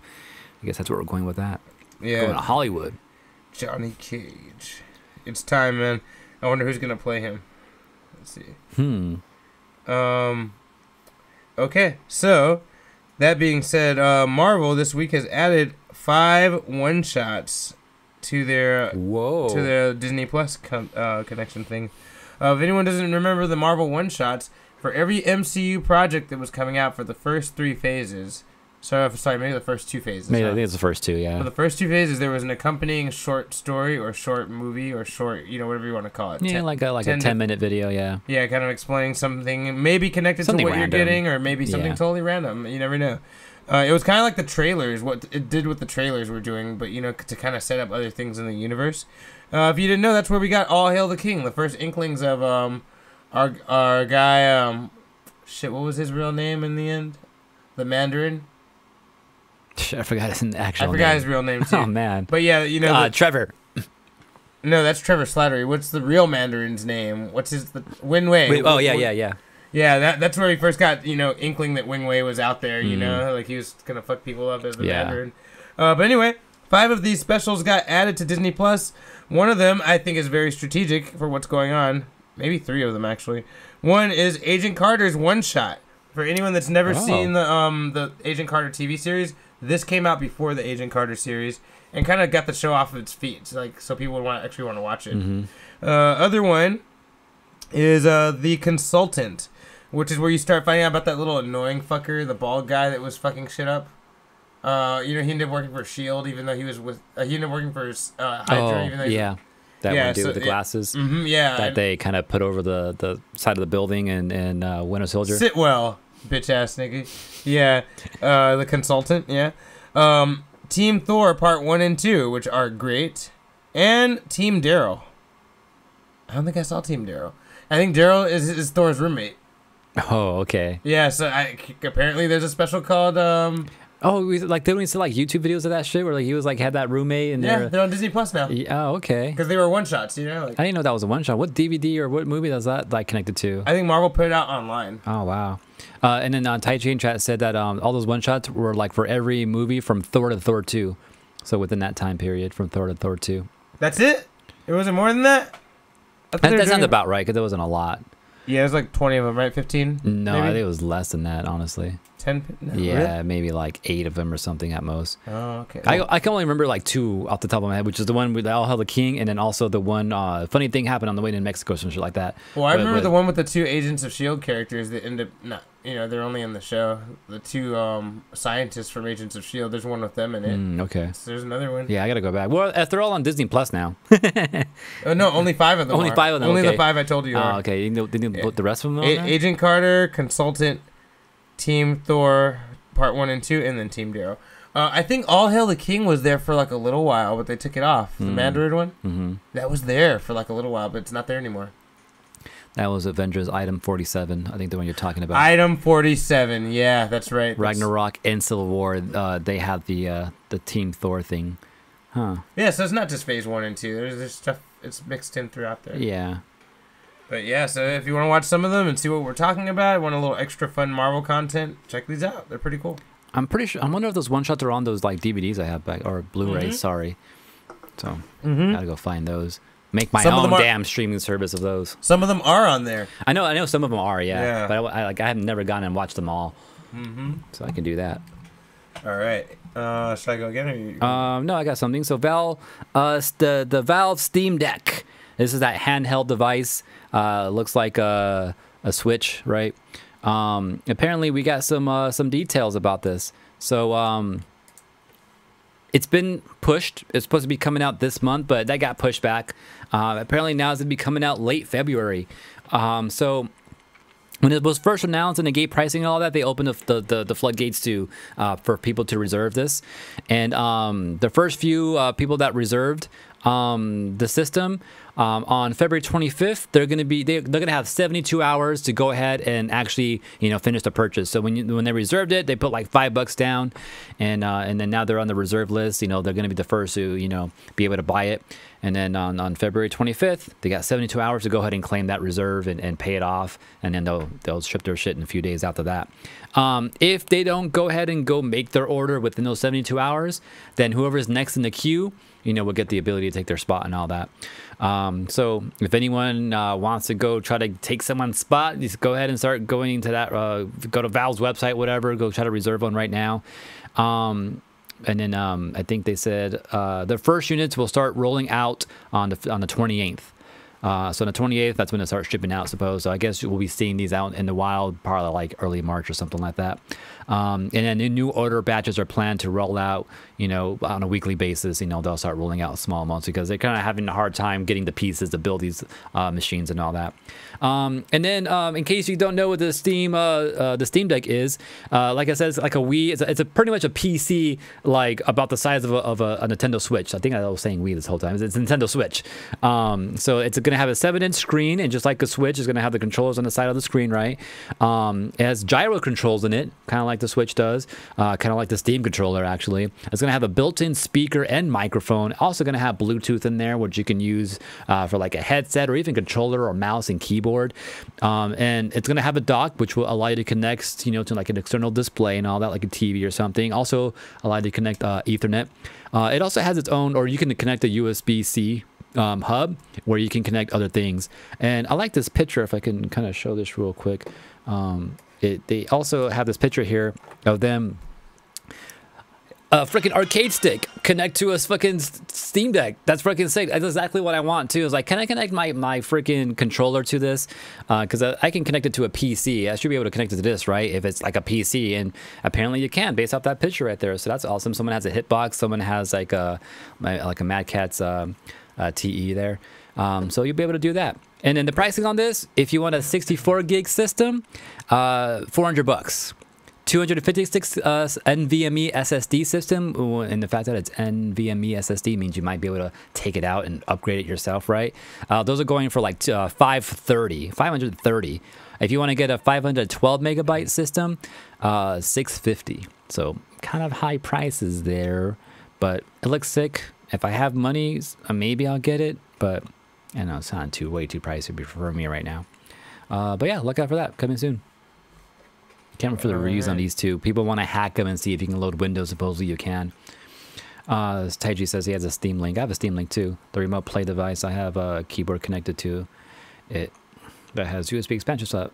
I guess that's where we're going with that. Yeah. Going to Hollywood. Johnny Cage. It's time, man. I wonder who's going to play him. Let's see. Okay, so that being said, Marvel this week has added 5 one-shots to their Disney Plus connection thing. If anyone doesn't remember the Marvel one-shots, for every MCU project that was coming out for the first 3 phases, maybe the first 2 phases. Maybe I think it's the first 2, yeah. For the first 2 phases, there was an accompanying short story or short movie or short, whatever you want to call it. Yeah, like a 10-minute video, yeah. Yeah, kind of explaining something maybe connected something to what random. You're getting, or maybe something totally random. You never know. It was kind of like the trailers, what it did what the trailers were doing, but, to kind of set up other things in the universe. If you didn't know, that's where we got All Hail the King, the first inklings of our guy, what was his real name in the end? The Mandarin? I forgot his actual name. I forgot his real name, too. Oh, man. But, yeah, Trevor. No, that's Trevor Slattery. What's the real Mandarin's name? What's Wing Wei. Yeah. Yeah, that's where he first got, inkling that Wing Wei was out there, like he was going to fuck people up as the Mandarin. But anyway, 5 of these specials got added to Disney Plus. One of them, I think, is very strategic for what's going on. Maybe 3 of them, actually. One is Agent Carter's one-shot. For anyone that's never seen the Agent Carter TV series, this came out before the Agent Carter series and kind of got the show off of its feet, so people would actually want to watch it. Mm-hmm. Other one is The Consultant, which is where you start finding out about that little annoying fucker, the bald guy that was fucking shit up. He ended up working for S.H.I.E.L.D. even though he was with... he ended up working for Hydra even though he was... That one dude with the glasses. That they kind of put over the side of the building in Winter Soldier. Sit well, bitch ass nigga. Yeah. The Consultant, yeah. Team Thor Part 1 and 2, which are great. And Team Daryl. I don't think I saw Team Daryl. I think Daryl is Thor's roommate. Oh, okay. Yeah, so apparently there's a special called... didn't we see YouTube videos of that shit where he was had that roommate and they're on Disney Plus now. Oh, okay. Because they were one shots, I didn't know that was a one shot. What DVD or what movie was that connected to? I think Marvel put it out online. Oh wow. And then Tai Chi in chat said that all those one shots were for every movie from Thor to Thor 2, so within that time period from Thor to Thor 2. That's it? It wasn't more than that? That sounds about right because there wasn't a lot. Yeah, it was 20 of them, right? 15? No, maybe? I think it was less than that, honestly. 10? No, yeah, really? maybe 8 of them or something at most. Oh, okay. I can only remember 2 off the top of my head, which is the one with All Hail the King, and then also the one funny thing happened on the way to Mexico, some shit like that. Well, I remember the one with the 2 Agents of S.H.I.E.L.D. characters that end up not... they're only in the show. The 2 scientists from Agents of S.H.I.E.L.D., there's one with them in it. Okay. So there's another one. Yeah, I gotta go back. Well, they're all on Disney Plus now. No, only 5 of them Only 5 of them, Only okay. the 5 I told you. Oh, okay. Didn't put the rest of them on there? Agent Carter, Consultant, Team Thor, Part 1 and 2, and then Team Daryl. I think All Hail the King was there for a little while, but they took it off. The Mandarin one? Mm-hmm. That was there for a little while, but it's not there anymore. That was Avengers Item 47, I think the one you're talking about. Item 47, yeah, that's right. Ragnarok and Civil War, they have the Team Thor thing. Huh. Yeah, so it's not just phase 1 and 2. There's stuff, it's mixed in throughout there. Yeah. But yeah, so if you want to watch some of them and see what we're talking about, want a little extra fun Marvel content, check these out. They're pretty cool. I'm pretty sure. I wonder if those one-shots are on those like DVDs I have back, or Blu-rays. Sorry. So gotta go find those. Make my own damn streaming service of those. Some of them are on there. I know some of them are, yeah. But I have never gone and watched them all. So I can do that. All right. Should I go again? Or you... No, I got something. So Valve, the Valve Steam Deck. This is that handheld device. Looks like a Switch, right? Apparently, we got some details about this. So it's been pushed. It's supposed to be coming out this month, but that got pushed back. Apparently, now it's going to be coming out late February. So when it was first announced and the gate pricing and all that, they opened the floodgates to for people to reserve this. And the first few people that reserved the system on February 25th, they're gonna have 72 hours to go ahead and actually finish the purchase. So when they reserved it, they put like $5 down, and then now they're on the reserve list. They're gonna be the first to be able to buy it. And then on February 25th, they got 72 hours to go ahead and claim that reserve and pay it off, and then they'll ship their shit in a few days after that. If they don't go ahead and go make their order within those 72 hours, then whoever's next in the queue, will get the ability to take their spot and all that. So if anyone wants to go try to take someone's spot, just go ahead and start going to that. Go to Valve's website, whatever. Go try to reserve one right now. And then I think they said the first units will start rolling out on the 28th. So on the 28th, that's when it starts shipping out, suppose. So I guess we'll be seeing these out in the wild, probably like early March or something like that. And then the new order batches are planned to roll out, on a weekly basis. They'll start rolling out small amounts because they're kind of having a hard time getting the pieces to build these machines and all that. And then in case you don't know what the Steam Deck is, like I said, it's like a Wii. It's pretty much a PC, like about the size of a Nintendo Switch. I think I was saying Wii this whole time. It's a Nintendo Switch. So it's going to have a 7-inch screen, and just like a Switch, it's going to have the controllers on the side of the screen, right? It has gyro controls in it, kind of like the Switch does, kind of like the Steam controller, actually. It's going to have a built-in speaker and microphone. Also going to have Bluetooth in there, which you can use for like a headset or even controller or mouse and keyboard. And it's going to have a dock, which will allow you to connect, to like an external display and all that, like a TV or something. Also allow you to connect Ethernet. It also has its own, or you can connect a USB-C hub where you can connect other things. And I like this picture, if I can kind of show this real quick. They also have this picture here of them freaking arcade stick connect to a fucking Steam Deck. That's freaking sick. That's exactly what I want too. Is like, can I connect my freaking controller to this? Because I can connect it to a PC. I should be able to connect it to this, right? If it's like a PC, and apparently you can, based off that picture right there. So that's awesome. Someone has a hitbox. Someone has like a Mad Catz TE there. So you'll be able to do that. And then the pricing on this, if you want a 64 gig system, $400. 256 NVMe SSD system, and the fact that it's NVMe SSD means you might be able to take it out and upgrade it yourself, right? Those are going for like 530. If you want to get a 512 megabyte system, $650. So kind of high prices there, but it looks sick. If I have money, maybe I'll get it, but I know it's not way too pricey for me right now. But yeah, look out for that coming soon. Can't remember for the reviews on these two. People want to hack them and see if you can load Windows. Supposedly you can. Taiji says he has a Steam Link. I have a Steam Link too. The remote play device. I have a keyboard connected to it that has USB expansion slot.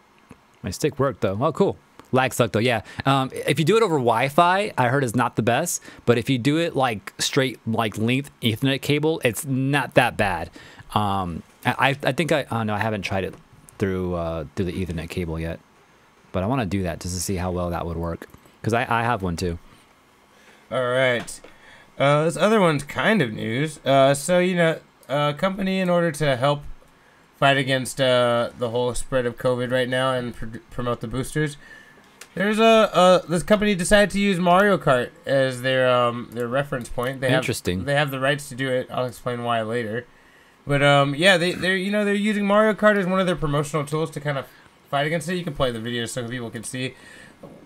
My stick worked though. Oh, cool. Lag suck though. Yeah. If you do it over Wi-Fi, I heard it's not the best. But if you do it like straight like length Ethernet cable, it's not that bad. I think I haven't tried it through the Ethernet cable yet. But I want to do that just to see how well that would work. Because I have one too. All right. This other one's kind of news. So, a company, in order to help fight against the whole spread of COVID right now and promote the boosters, there's this company decided to use Mario Kart as their reference point. Interesting. They have the rights to do it. I'll explain why later. But yeah, they're using Mario Kart as one of their promotional tools to kind of fight against it. You can play the video so people can see.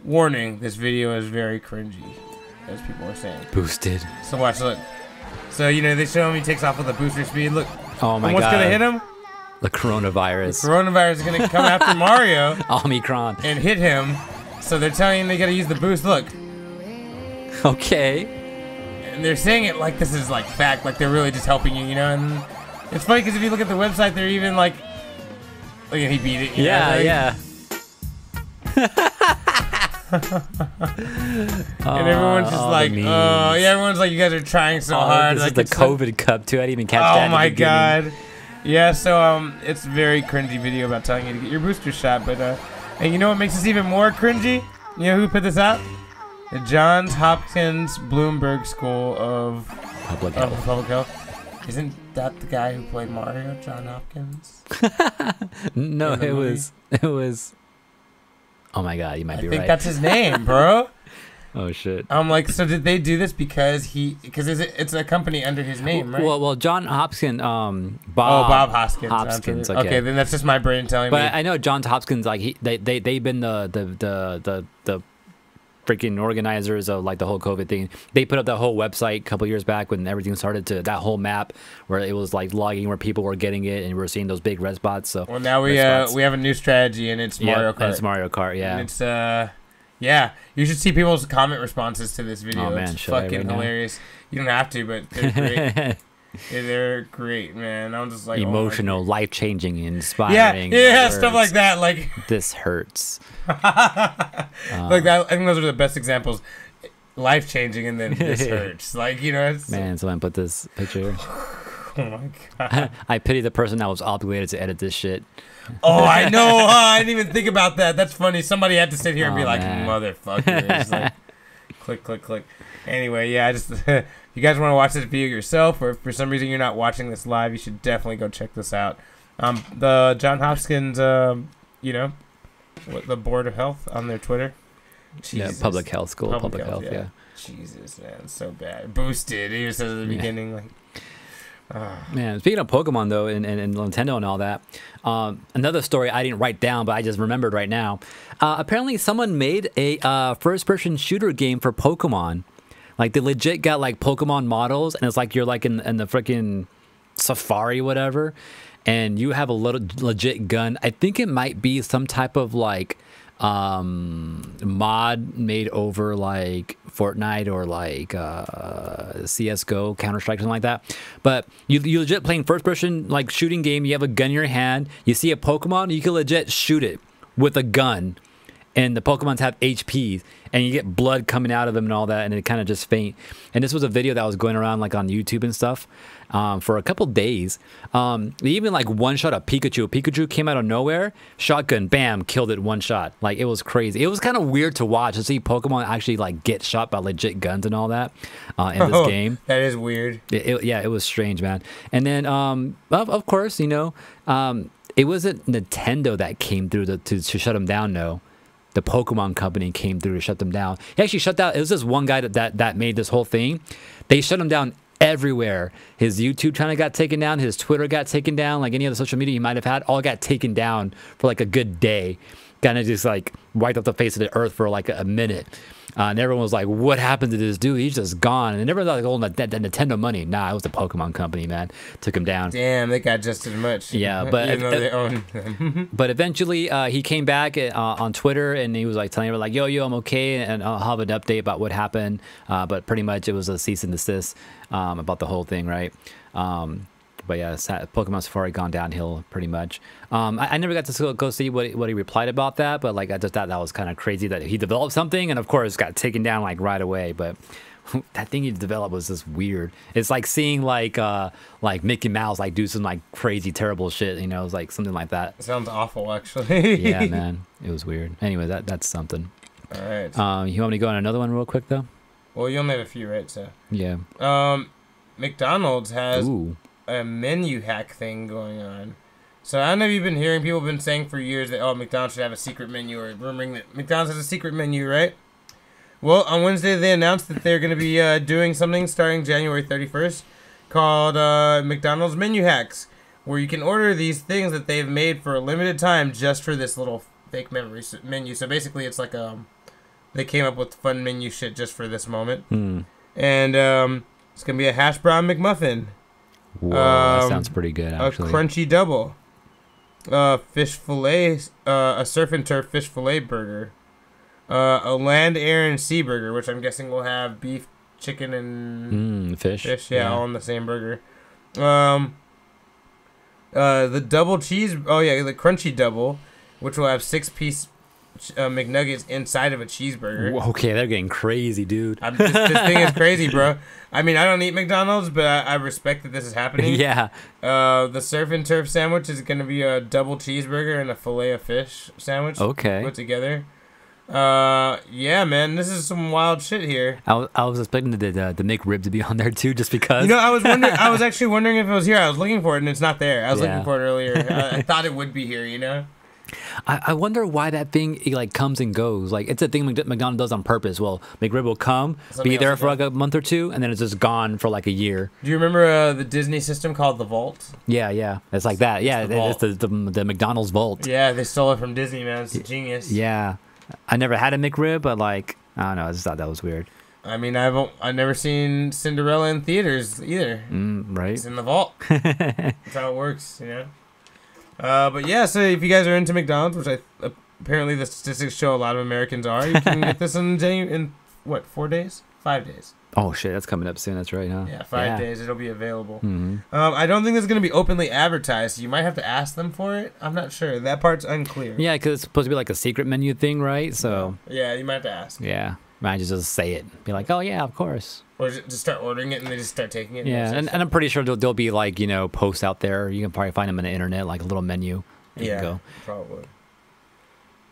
Warning, this video is very cringy, as people are saying. Boosted. So watch, look. So, you know, they show him he takes off with a booster speed. Look. Oh my and what's god. going to hit him? The coronavirus. The coronavirus is going to come after Mario. Omicron. And hit him. So they're telling him they got to use the boost. Look. Okay. And they're saying it like this is like fact, like they're really just helping you, you know? And it's funny because if you look at the website, they're even like, look at he beat it. You know? Like, Yeah. And everyone's just like, oh, yeah, everyone's like, you guys are trying so hard. This like, is the COVID Cup too. I didn't even catch that. Oh my god. Yeah, so it's a very cringy video about telling you to get your booster shot, but and you know what makes this even more cringy? You know who put this out? The Johns Hopkins Bloomberg School of Public Health. Isn't that the guy who played Mario, John Hopkins? No, it was. Oh my god, you might be right. I think that's his name, bro. Oh shit. I'm like, so did they do this because it's a company under his name, right? Well, John Hopkins, Bob Hoskins. Hopkins. Okay, then that's just my brain telling me. But I know John Hopkins, like they've been the freaking organizers of like the whole COVID thing. They put up that whole website a couple years back when everything started to that whole map where it was like logging where people were getting it and we were seeing those big red spots. So well, now we have a new strategy and it's Mario Kart. And it's Mario Kart, yeah. And it's yeah. You should see people's comment responses to this video. Oh man, it's fucking hilarious. You don't have to, but they're great. Yeah, they're great, man. I'm just like emotional, life-changing, inspiring. Yeah, stuff like that. Like this hurts. Like that. I think those are the best examples. Life-changing, and then this hurts. Like, you know. It's, man, someone put this picture. Oh my god. I pity the person that was obligated to edit this shit. Oh, I know. I didn't even think about that. That's funny. Somebody had to sit here and be like, motherfucker. It's like, click, click, click. Anyway, yeah, I just. You guys want to watch this video yourself, or if for some reason you're not watching this live, you should definitely go check this out. The John Hopkins, you know, the Board of Health on their Twitter. Jesus. Yeah, public health school, public health, yeah. Jesus, man, so bad. Boosted. He says at the beginning, like. Man, speaking of Pokemon though, and Nintendo and all that, another story I didn't write down, but I just remembered right now. Apparently, someone made a first-person shooter game for Pokemon. Like they legit got like Pokemon models, and it's like you're like in the freaking safari, whatever, and you have a legit gun. I think it might be some type of like mod made over like Fortnite or like CS:GO, Counter-Strike, something like that. But you legit playing first-person like shooting game. You have a gun in your hand. You see a Pokemon, you can legit shoot it with a gun. And the Pokemons have HP, and you get blood coming out of them and all that, and it kind of just faint. And this was a video that was going around like on YouTube and stuff for a couple days. They even like one-shot a Pikachu. Pikachu came out of nowhere, shotgun, bam, killed it one shot. Like it was crazy. It was kind of weird to watch to see Pokemon actually like get shot by legit guns and all that in this game. That is weird. Yeah, it was strange, man. And then of course, you know, it wasn't Nintendo that came through to shut them down. No. The Pokemon company came through to shut them down. He actually shut down. It was this one guy that made this whole thing. They shut him down everywhere. His YouTube channel got taken down. His Twitter got taken down. Like any other social media he might have had, all got taken down for like a good day. Kind of just like wiped off the face of the earth for like a minute. And everyone was like, what happened to this dude? He's just gone. And everyone thought, like, that Nintendo money. Nah, it was the Pokemon company, man. Took him down. Damn, they got just as much. Yeah, but even though they own them. But eventually he came back on Twitter and he was like telling everyone like, yo, I'm okay. And I'll have an update about what happened. But pretty much it was a cease and desist about the whole thing, right? But yeah, Pokemon Safari gone downhill pretty much. I never got to go see what he replied about that, but like I just thought that was kind of crazy that he developed something and of course got taken down like right away. But that thing he developed was just weird. It's like seeing like Mickey Mouse like do some like crazy terrible shit. You know, it's like something like that. It sounds awful, actually. Yeah, man, it was weird. Anyway, that's something. All right. You want me to go on another one real quick though? Well, you only have a few, right? So. Yeah. McDonald's has. Ooh. A menu hack thing going on. So I don't know if you've been hearing people have been saying for years that McDonald's should have a secret menu, or rumoring that McDonald's has a secret menu, right? Well, on Wednesday they announced that they're going to be doing something starting January 31st called McDonald's Menu Hacks, where you can order these things that they've made for a limited time just for this little fake menu. So basically it's like they came up with fun menu shit just for this moment. And It's gonna be a hash brown McMuffin. Whoa, that sounds pretty good, actually. A crunchy double. Fish fillet. A surf and turf fish fillet burger. A land, air, and sea burger, which I'm guessing will have beef, chicken, and fish. Yeah, all in the same burger. The double cheese. Oh yeah, the crunchy double, which will have 6-piece McNuggets inside of a cheeseburger. Whoa, okay, they're getting crazy, dude. This thing is crazy, bro. I mean, I don't eat McDonald's, but I respect that this is happening. Yeah. The surf and turf sandwich is gonna be a double cheeseburger and a fillet of fish sandwich. Okay. Put together. Yeah, man, this is some wild shit here. I was expecting the McRib to be on there too, just because. You know, I was actually wondering if it was here. I was looking for it and it's not there. I was looking for it earlier. I thought it would be here. You know. I wonder why that thing like comes and goes. Like it's a thing McDonald's does on purpose. Well, McRib will come, be there for like a month or two, and then it's just gone for like a year. Do you remember the Disney system called the Vault? Yeah, it's like that. Yeah, it's the McDonald's Vault. Yeah, they stole it from Disney, man. It's genius. Yeah, I never had a McRib, but like I don't know, I just thought that was weird. I mean, I've never seen Cinderella in theaters either. Right. It's in the vault. That's how it works, you know. But yeah, so if you guys are into McDonald's, which apparently the statistics show a lot of Americans are, you can get this in what, 4 days? 5 days. Oh shit, that's coming up soon. That's right, huh? Yeah, 5 days. It'll be available. Mm-hmm. I don't think it's going to be openly advertised. You might have to ask them for it. I'm not sure. That part's unclear. Yeah, because it's supposed to be like a secret menu thing, right? So. Yeah, you might have to ask. Yeah, might just say it. Be like, oh yeah, of course. Or just start ordering it and they just start taking it. Yeah, and I'm pretty sure there'll be like, you know, posts out there. You can probably find them on the internet, like a little menu. Yeah, go. Probably.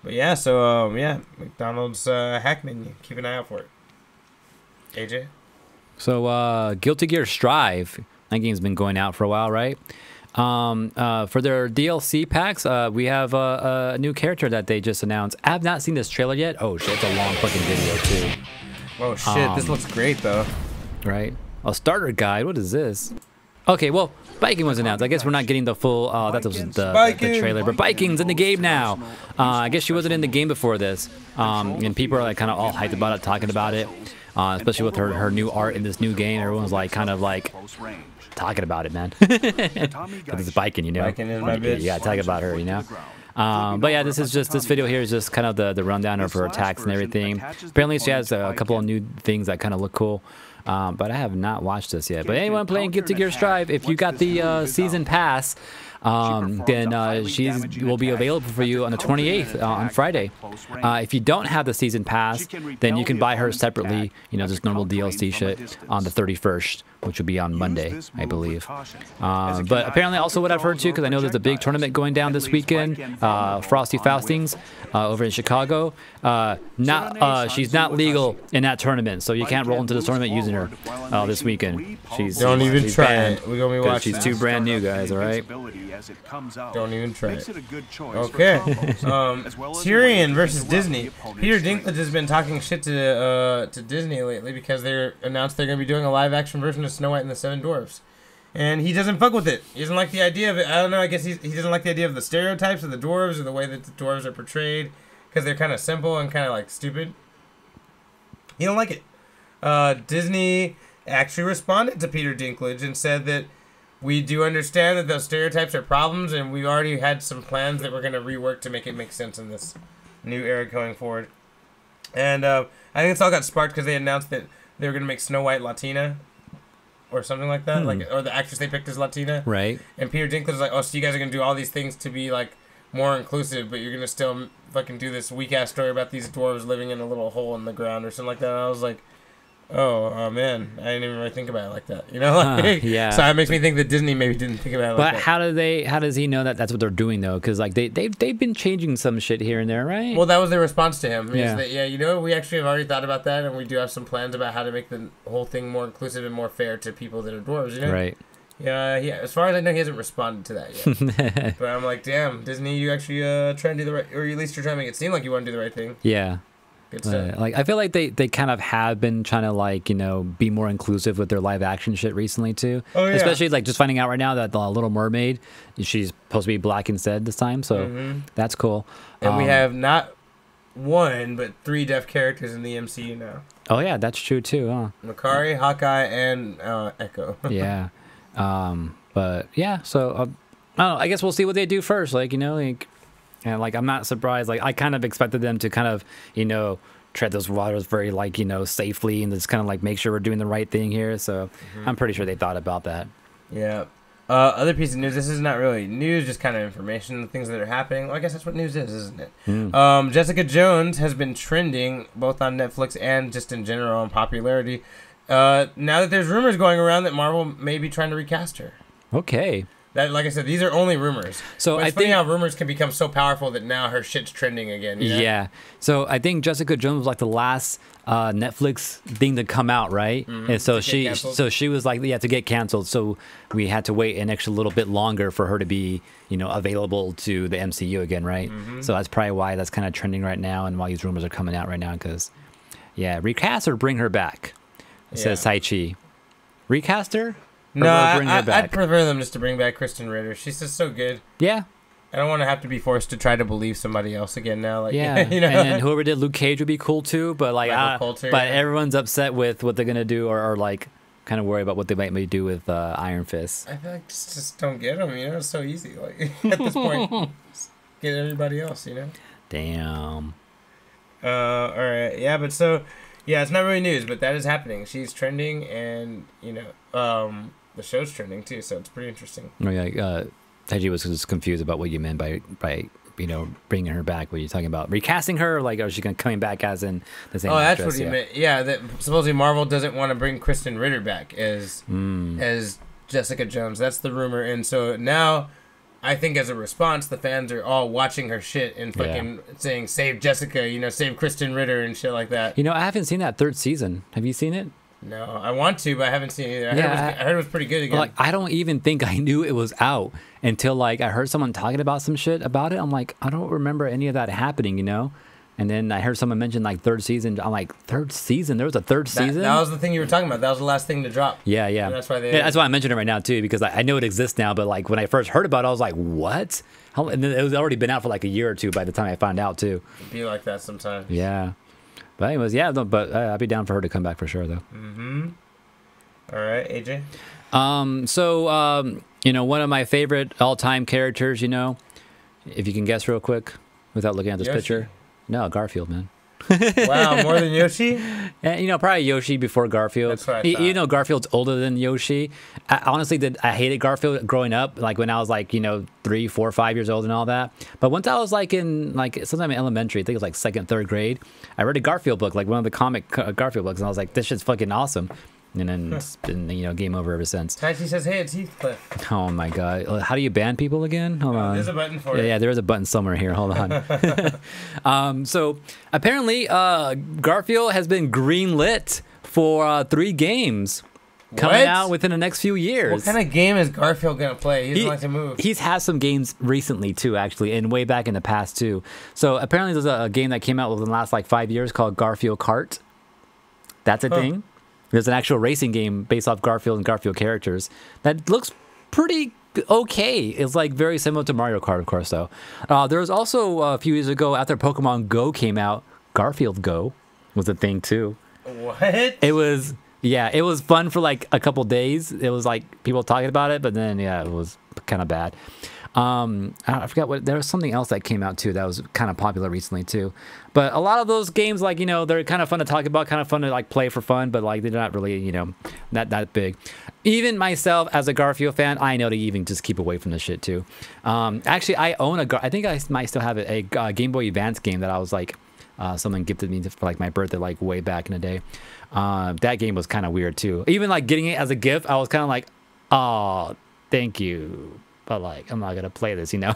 But yeah, so yeah, McDonald's hack menu. Keep an eye out for it. AJ? So Guilty Gear Strive, that game's been going out for a while, right? For their DLC packs, we have a new character that they just announced. I have not seen this trailer yet. Oh shit, it's a long fucking video too. Oh shit, this looks great though. Right? A starter guide. What is this? Okay, well, Biking was announced. I guess we're not getting the full. That was the trailer, but Biking's in the game now. I guess she wasn't in the game before this, and people are like kind of all hyped about it, talking about it, especially with her new art in this new game. Everyone's like kind of like talking about it, man. Because it's Biking, you know. Biking is my bitch. Yeah, talk about her, you know. But yeah, this video here is just kind of the rundown of her attacks and everything. Apparently she has a couple of new things that kind of look cool. But I have not watched this yet. But anyone playing Guilty Gear Strive, if you got the season pass, then she will be available for you on the 28th on Friday. If you don't have the season pass, then you can buy her separately, you know, just normal DLC shit on the 31st, which will be on Monday, I believe. But apparently also what I've heard too, because I know there's a big tournament going down this weekend, Frosty Faustings over in Chicago. She's not legal in that tournament, so you can't roll into this tournament using her this weekend. She's try it. We're gonna be watching. She's too brand new, guys. All right. Don't even try it. Okay. Tyrion versus Disney. Peter Dinklage has been talking shit to Disney lately because they announced they're gonna be doing a live action version of Snow White and the Seven Dwarfs. And he doesn't fuck with it. He doesn't like the idea of it. I don't know, I guess he doesn't like the idea of the stereotypes of the dwarves or the way that the dwarves are portrayed. Because they're kind of simple and kind of like stupid. He don't like it. Disney actually responded to Peter Dinklage and said that we do understand that those stereotypes are problems and we already had some plans that we're going to rework to make it make sense in this new era going forward. And I think it's all got sparked because they announced that they were going to make Snow White Latina. Or something like that, or the actress they picked is Latina, right? And Peter Dinklage was like, "Oh, so you guys are gonna do all these things to be like more inclusive, but you're gonna still fucking do this weak ass story about these dwarves living in a little hole in the ground or something like that." And I was like, "Oh man, I didn't even really think about it like that." You know, like, yeah. So it makes me think that Disney maybe didn't think about it like that. But how does he know that that's what they're doing though? Because like they've been changing some shit here and there, right? Well, that was their response to him. Yeah. That, you know, we actually have already thought about that, and we do have some plans about how to make the whole thing more inclusive and more fair to people that are dwarves. You know, right? Yeah. As far as I know, he hasn't responded to that yet. But I'm like, damn, Disney, you actually try and do the right, or at least you're trying to make it seem like you want to do the right thing. Yeah. Like I feel like they kind of have been trying to like, you know, be more inclusive with their live action shit recently too. Oh, yeah. Especially like just finding out right now that the Little Mermaid, she's supposed to be black instead this time, so that's cool. And we have not one, but 3 deaf characters in the MCU now. Oh yeah, that's true too, huh? Makari, Hawkeye, and Echo. Yeah. But yeah, so I don't know, I guess we'll see what they do first. Like, you know, like, and like I'm not surprised. Like I kind of expected them to kind of, you know, tread those waters very, like, you know, safely and just kind of like make sure we're doing the right thing here. So I'm pretty sure they thought about that. Yeah. Other piece of news. This is not really news, just kind of information, things that are happening. Well, I guess that's what news is, isn't it? Jessica Jones has been trending both on Netflix and just in general on popularity. Now that there's rumors going around that Marvel may be trying to recast her. Okay. That, like I said, these are only rumors. So but I it's funny think how rumors can become so powerful that now her shit's trending again. You know? Yeah. So I think Jessica Jones was like the last Netflix thing to come out, right? And so she was like, yeah, to get canceled. So we had to wait an extra little bit longer for her to be, you know, available to the MCU again, right? So that's probably why that's kind of trending right now, and why these rumors are coming out right now. Because, yeah, recast or bring her back. It says Tai-Chi. Recast her? No, I'd prefer them just to bring back Kristen Ritter. She's just so good. Yeah. I don't want to have to be forced to try to believe somebody else again now. Like, yeah, you know? And then whoever did Luke Cage would be cool too. But like, everyone's upset with what they're gonna do, or like kind of worry about what they might do with Iron Fist. I feel like just don't get them. You know, it's so easy. Like at this point, just get everybody else. You know. Damn. All right. Yeah, but so yeah, it's not really news, but that is happening. She's trending, and you know, the show's trending too, so it's pretty interesting. Oh yeah, Taiji was just confused about what you meant by you know, bringing her back. What are you talking about? Recasting her? Like, are she coming back as in the same actress? That's what he meant. Yeah, that supposedly Marvel doesn't want to bring Kristen Ritter back as Jessica Jones. That's the rumor, and so now I think as a response, the fans are all watching her shit and fucking saying, "Save Jessica," you know, "Save Kristen Ritter" and shit like that. You know, I haven't seen that 3rd season. Have you seen it? No, I want to, but I haven't seen it either. I heard it was pretty good again. Like, I don't even think I knew it was out until like I heard someone talking about some shit about it. I'm like, I don't remember any of that happening, you know? And then I heard someone mention like 3rd season. I'm like, 3rd season? There was a 3rd season? That was the thing you were talking about. That was the last thing to drop. Yeah, yeah. And that's why that's why I mentioned it right now too, because I know it exists now. But like when I first heard about it, I was like, what? And then it was already been out for like a year or two by the time I found out too. It'd be like that sometimes. Yeah. But anyways, yeah. No, but I'd be down for her to come back for sure though. All right, AJ. You know, one of my favorite all-time characters, you know, if you can guess real quick without looking at this picture. No, Garfield, man. Wow, more than Yoshi? Yeah, you know, probably Yoshi before Garfield. That's what I thought. You know, Garfield's older than Yoshi. I honestly I hated Garfield growing up, like when I was like, you know, 3, 4, 5 years old and all that. But once I was like in like sometime in elementary, I think it was like 2nd, 3rd grade, I read a Garfield book, like one of the comic Garfield books, and I was like, this shit's fucking awesome. And then it's been, you know, game over ever since. Tachi says, hey, it's Heathcliff. Oh my god. How do you ban people again? Hold on. There's a button for it. Yeah, there is a button somewhere here. Hold on. So apparently Garfield has been greenlit for 3 games coming out within the next few years. What kind of game is Garfield going to play? He doesn't like to move. He's had some games recently too, actually, and way back in the past too. So apparently there's a game that came out within the last like 5 years called Garfield Kart. That's a thing. There's an actual racing game based off Garfield and Garfield characters that looks pretty okay. It's like very similar to Mario Kart, of course, though. There was also a few years ago after Pokemon Go came out, Garfield Go was a thing too. What? It was, yeah, it was fun for like a couple days. It was like people talking about it, but then yeah, it was kind of bad. I forgot what, there was something else that came out too that was kind of popular recently too. But a lot of those games, like, you know, they're kind of fun to talk about, kind of fun to like play for fun, but like they're not really, you know, not that big. Even myself as a Garfield fan, I know to even just keep away from this shit too. Actually, I own I think I might still have it, a Game Boy Advance game that I was like, someone gifted me for like my birthday, like way back in the day. That game was kind of weird too. Even like getting it as a gift, I was kind of like, oh, thank you. But like, I'm not gonna play this, you know.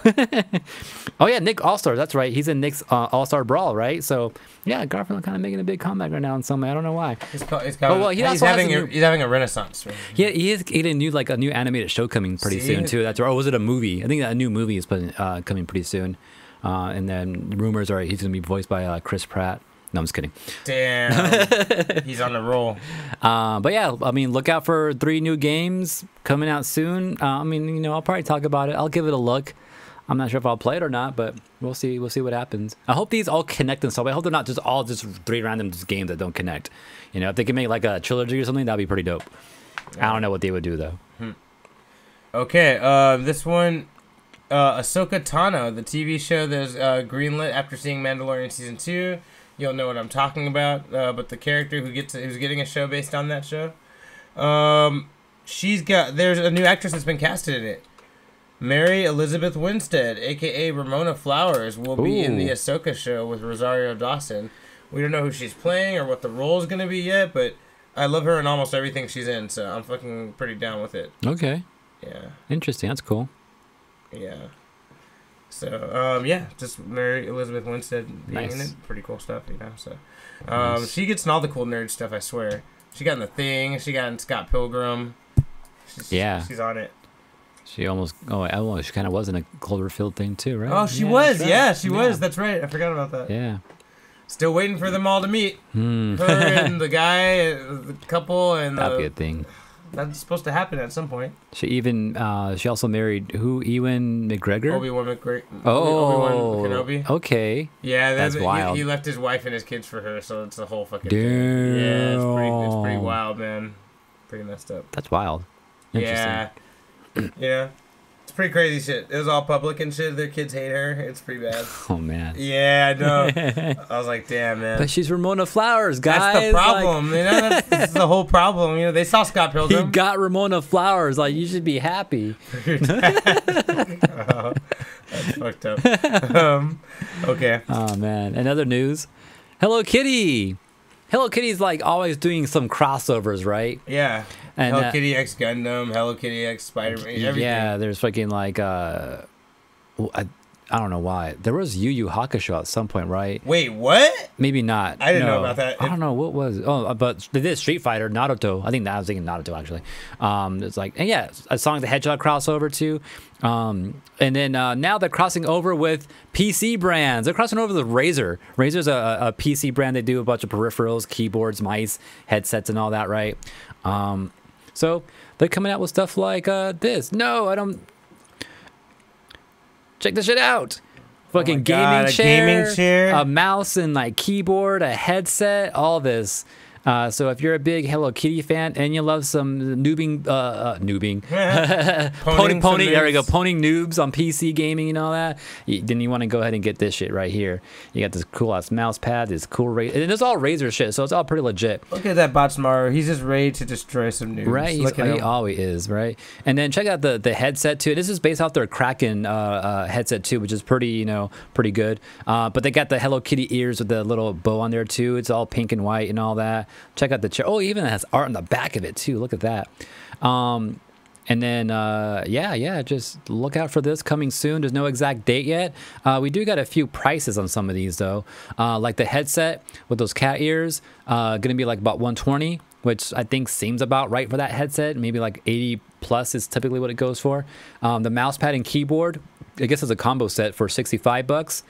Oh yeah, Nick All-Star, that's right. He's in Nick's All-Star Brawl, right? So yeah, Garfield kind of making a big comeback right now in some way. I don't know why. He's having a renaissance. Right? Yeah, he is getting a new animated show coming pretty soon too. That's right. Or was it a movie? I think that a new movie is coming pretty soon. And then rumors are he's gonna be voiced by Chris Pratt. No, I'm just kidding. Damn. He's on the roll. But yeah, I mean, look out for 3 new games coming out soon. I mean, you know, I'll probably talk about it. I'll give it a look. I'm not sure if I'll play it or not, but we'll see. We'll see what happens. I hope these all connect in some way. I hope they're not just all just 3 random games that don't connect. You know, if they can make like a trilogy or something, that'd be pretty dope. I don't know what they would do though. Okay, this one, Ahsoka Tano, the TV show that's greenlit after seeing Mandalorian season 2. You'll know what I'm talking about. But the character who's getting a show based on that show, there's a new actress that's been casted in it. Mary Elizabeth Winstead, aka Ramona Flowers, will be in the Ahsoka show with Rosario Dawson. We don't know who she's playing or what the role is going to be yet, but I love her in almost everything she's in, so I'm fucking pretty down with it. Okay. Yeah. Interesting. That's cool. Yeah. So, yeah, just Mary Elizabeth Winstead being in it. Pretty cool stuff, you know, so. Nice. She gets in all the cool nerd stuff, I swear. She got in The Thing. She got in Scott Pilgrim. She's on it. She almost, she kind of was in a Cloverfield thing too, right? Oh, she was. Right. Yeah, she was. That's right. I forgot about that. Yeah. Still waiting for them all to meet. Her and the guy, the couple, and that'd be a thing. That's supposed to happen at some point. She also married Ewan McGregor? Obi-Wan McGregor. Oh. Obi-Wan Kenobi. Okay. Yeah, that's wild. He left his wife and his kids for her, so it's a whole fucking thing. Yeah, it's pretty wild, man. Pretty messed up. That's wild. Yeah. Yeah. It's pretty crazy shit. It was all public and shit. Their kids hate her. It's pretty bad. Oh, man. Yeah, I know. I was like, damn, man. But she's Ramona Flowers, guys. That's the problem. Like... you know, that's the whole problem. You know, they saw Scott Pilgrim. He got Ramona Flowers. Like, you should be happy. Oh, that's fucked up. Okay. Oh, man. In other news, Hello Kitty. Hello Kitty's like always doing some crossovers, right? Yeah. And, Hello Kitty X Gundam, Hello Kitty X Spider-Man, everything. Yeah, there's fucking like I don't know why. There was Yu Yu Hakusho at some point, right? Wait, what? Maybe not. I didn't know about that. I don't know what was. Oh, but they did Street Fighter, Naruto. I think I was thinking Naruto actually. It's like, and yeah, a Sonic the Hedgehog crossover too. And then now they're crossing over with PC brands. They're crossing over with Razer. Razer's a PC brand. They do a bunch of peripherals, keyboards, mice, headsets, and all that, right? So they're coming out with stuff like this. No, I don't. Check this shit out. Fucking gaming chair, a mouse and like keyboard, a headset, all this. So if you're a big Hello Kitty fan and you love some pony, there we go, poning noobs on PC gaming and all that, then you want to go ahead and get this shit right here. You got this cool ass mouse pad, this cool and it's all Razer shit, so it's all pretty legit. Look at that Botsmaru. He's just ready to destroy some noobs. Right, he always is, right? And then check out the headset too. This is based off their Kraken headset too, which is pretty good. But they got the Hello Kitty ears with the little bow on there too. It's all pink and white and all that. Check out the chair. Oh, even has art on the back of it too. Look at that. And then just look out for this coming soon. There's no exact date yet. We do got a few prices on some of these though. Like the headset with those cat ears, gonna be like about 120, which I think seems about right for that headset. Maybe like 80 plus is typically what it goes for. The mouse pad and keyboard, I guess it's a combo set for $65.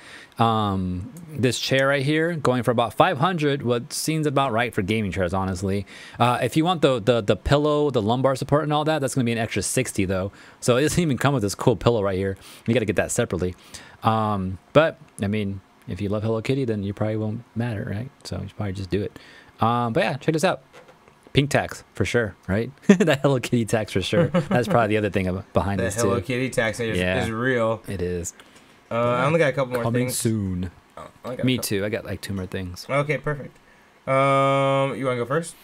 This chair right here going for about $500, what seems about right for gaming chairs, honestly. If you want the pillow, the lumbar support and all that, that's gonna be an extra $60 though. So it doesn't even come with this cool pillow right here. You got to get that separately. But I mean, if you love Hello Kitty, then you probably won't matter, right? So you should probably just do it. But yeah, check this out. Pink tax for sure, right? That Hello Kitty tax for sure. That's probably the other thing behind this too. The Hello Kitty tax is real. It is. I only got a couple more Coming things. soon. Me too. I got like 2 more things. Okay, perfect. You want to go first?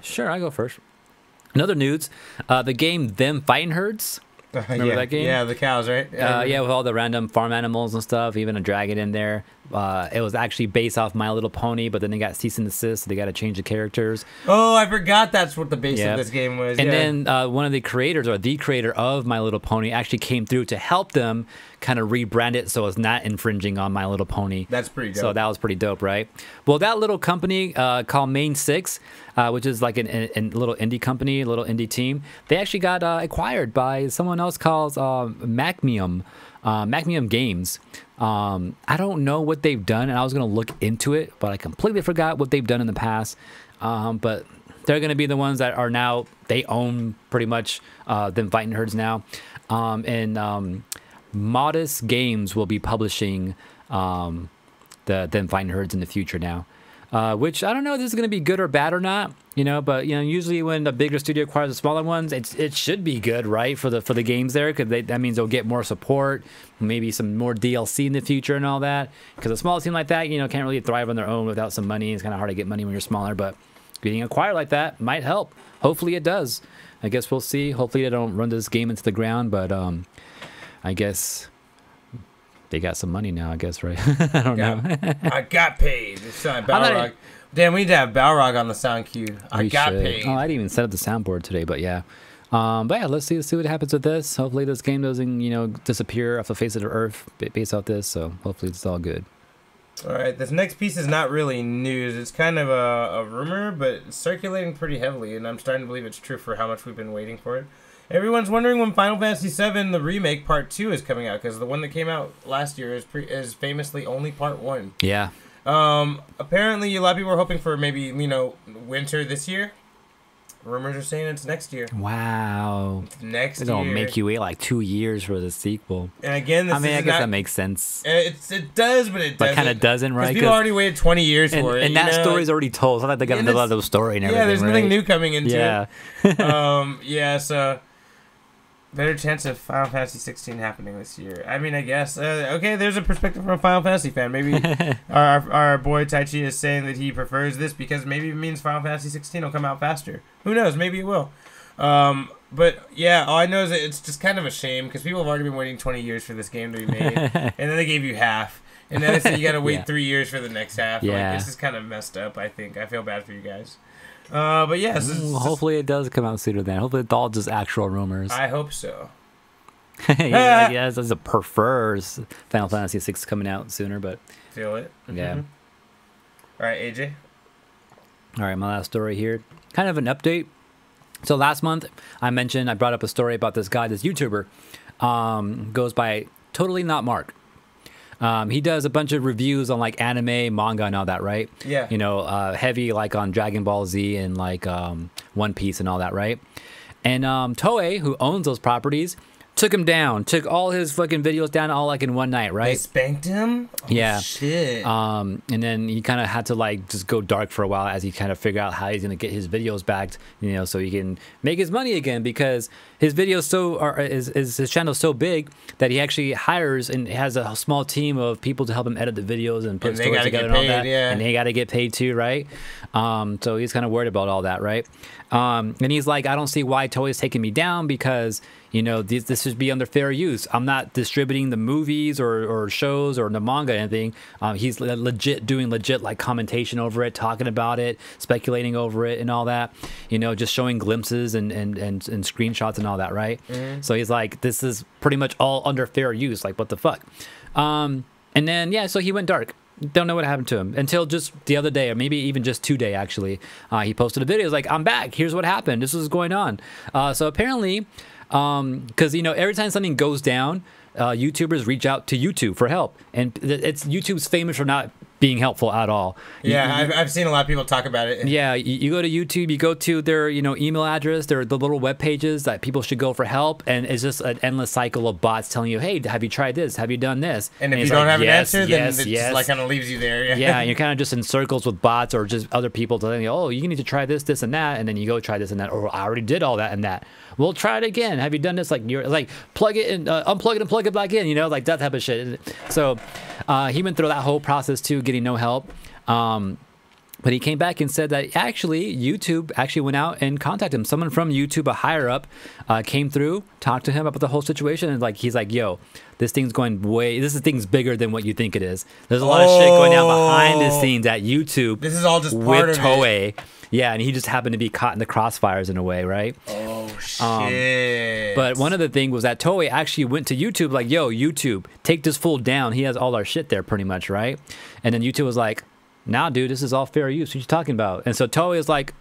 Sure, I go first. Another news. The game Them Fighting Herds. Remember that game? Yeah, the cows, right? Yeah, with all the random farm animals and stuff, even a dragon in there. It was actually based off My Little Pony, but then they got cease and desist, so they got to change the characters. Oh, I forgot that's what the base of this game was. And then one of the creators, or the creator of My Little Pony, actually came through to help them kind of rebrand it so it's not infringing on My Little Pony. That's pretty dope. So that was pretty dope, right? Well, that little company called Main 6, which is like a little indie company, a little indie team, they actually got acquired by someone else called Macmium Games. I don't know what they've done, and I was going to look into it, but I completely forgot what they've done in the past. But they're going to be the ones that are now, they own pretty much Them Fighting Herds now. Modest Games will be publishing the Then Fighting Herds in the future now. Which I don't know if this is going to be good or bad or not, but usually when a bigger studio acquires the smaller ones, it should be good, right, for the games there, because that means they'll get more support, maybe some more DLC in the future and all that. Because a small team like that, can't really thrive on their own without some money. It's kind of hard to get money when you're smaller, but getting acquired like that might help. Hopefully it does. I guess we'll see. Hopefully they don't run this game into the ground, but I guess they got some money now, I guess, right? I don't know. I got paid. It's Balrog. Damn, we need to have Balrog on the sound cue. I got paid. Oh, I didn't even set up the soundboard today, but yeah. But yeah, let's see what happens with this. Hopefully this game doesn't, disappear off the face of the earth based off this, so hopefully it's all good. All right, this next piece is not really news. It's kind of a rumor, but it's circulating pretty heavily, and I'm starting to believe it's true for how much we've been waiting for it. Everyone's wondering when Final Fantasy VII, the remake, Part 2 is coming out, because the one that came out last year is famously only Part 1. Yeah. Apparently, a lot of people are hoping for maybe, winter this year. Rumors are saying it's next year. Wow. It's next year. They're going to make you wait like 2 years for the sequel. And again, I guess that makes sense. It does, but it doesn't. But kind of doesn't, right? Because people already waited 20 years for it. And that story's already told. It's not like they got another level story and everything. Yeah, there's nothing new coming into it. Yeah, so better chance of Final Fantasy 16 happening this year. I mean, I guess. Okay, there's a perspective from a Final Fantasy fan. Maybe our boy Taichi is saying that he prefers this because maybe it means Final Fantasy 16 will come out faster. Who knows? Maybe it will. But yeah, all I know is that it's just kind of a shame because people have already been waiting 20 years for this game to be made, and then they gave you half, and then they said you got to wait 3 years for the next half. Yeah. Like, this is kind of messed up. I think I feel bad for you guys. But yeah, hopefully it does come out sooner than. Hopefully it's all just actual rumors. I hope so. Yeah, I guess as a prefers Final Fantasy 6 coming out sooner, but feel it. Yeah. All right, AJ. All right, my last story here. Kind of an update. So last month I brought up a story about this guy, this YouTuber, goes by Totally Not Mark. He does a bunch of reviews on like anime, manga, and all that, right? Yeah. Heavy like on Dragon Ball Z and like One Piece and all that, right? And Toei, who owns those properties, took him down, took all his fucking videos down all like in one night, right? They spanked him? Oh, yeah. Shit. And then he kind of had to like just go dark for a while as he kind of figure out how he's gonna get his videos back, so he can make his money again, because his videos his channel's so big that he actually hires and has a small team of people to help him edit the videos and put stories together and all that. Yeah. And they got to get paid too, right? So he's kind of worried about all that, right? And he's like, I don't see why Toei's taking me down because this should be under fair use. I'm not distributing the movies or shows or the manga or anything. He's doing legit like commentation over it, talking about it, speculating over it and all that, just showing glimpses and screenshots and all that, right? Mm-hmm. So he's like, this is pretty much all under fair use. Like, what the fuck? And then, yeah, so he went dark. Don't know what happened to him until just the other day, or maybe even just today, actually. He posted a video. He's like, I'm back. Here's what happened. This is going on. So apparently, because, every time something goes down, YouTubers reach out to YouTube for help. And YouTube's famous for not being helpful at all. Yeah, I've seen a lot of people talk about it. Yeah, you go to YouTube, you go to their email address, the little web pages that people should go for help, and it's just an endless cycle of bots telling you, hey, have you tried this? Have you done this? And if you don't have an answer, then it just like kind of leaves you there. Yeah, and you're kind of just in circles with bots or just other people telling you, oh, you need to try this, and that, and then you go try this and that, or I already did all that and that. Well, try it again. Have you done this? Like, you're like, plug it and unplug it and plug it back in, like that type of shit. So he went through that whole process too, getting no help. But he came back and said that actually YouTube actually went out and contacted him. Someone from YouTube, a higher up, came through, talked to him about the whole situation, and he's like, yo, this thing's bigger than what you think it is. There's a lot of shit going down behind the scenes at YouTube. This is all just part with of Toei. it. Yeah, and he just happened to be caught in the crossfires in a way, right? Oh, shit. But one of the things was that Toei actually went to YouTube like, yo, YouTube, take this fool down. He has all our shit there pretty much, right? And then YouTube was like, nah, dude, this is all fair use. What you talking about? And so Toei is like,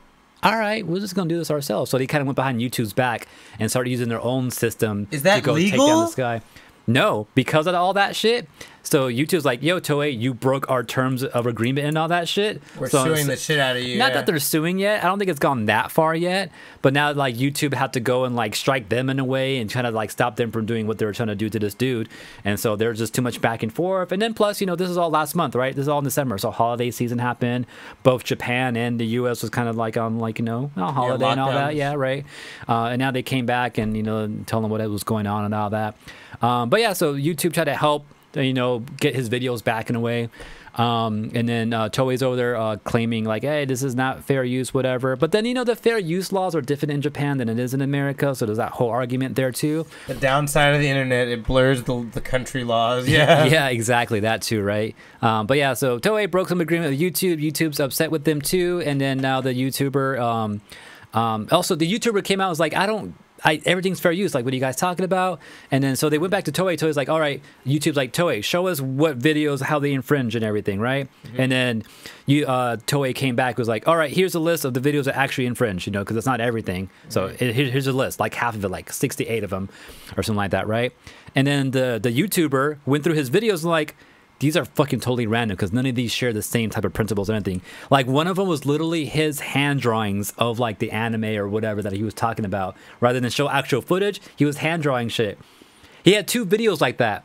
all right, we're just going to do this ourselves. So they kind of went behind YouTube's back and started using their own system to go legal? Take down this guy. No, because of all that shit, So YouTube's like, yo, Toei, you broke our terms of agreement and all that shit. We're suing the shit out of you. Not that they're suing yet. I don't think it's gone that far yet. But now like YouTube had to go and like strike them in a way and kind of like stop them from doing what they were trying to do to this dude. And so there's just too much back and forth. And then plus, you know, this is all last month, right? This is all in December. So holiday season happened. Both Japan and the US was kind of like on like, you know, holiday and all that. Yeah, right. And now they came back and, you know, tell them what was going on and all that. But yeah, so YouTube tried to help, you know, get his videos back in a way. And then Toei's over there claiming like, hey, this is not fair use, whatever. But then, you know, the fair use laws are different in Japan than it is in America. So there's that whole argument there too. The downside of the internet, it blurs the country laws. Yeah. Yeah, exactly. That too, right? But yeah, so Toei broke some agreement with YouTube. YouTube's upset with them too. And then now the YouTuber, also the YouTuber came out and was like, everything's fair use. Like, what are you guys talking about? And then so they went back to Toei. Toei's like, all right. YouTube's like, Toei, show us what videos, how they infringe and everything, right? And then Toei came back, was like, all right, here's a list of the videos that actually infringe, you know, because it's not everything. So here's a list, like half of it, like 68 of them or something like that, right? And then the YouTuber went through his videos and like, these are fucking totally random because none of these share the same type of principles or anything. Like one of them was literally his hand drawings of like the anime or whatever that he was talking about. Rather than show actual footage, he was hand drawing shit. He had 2 videos like that.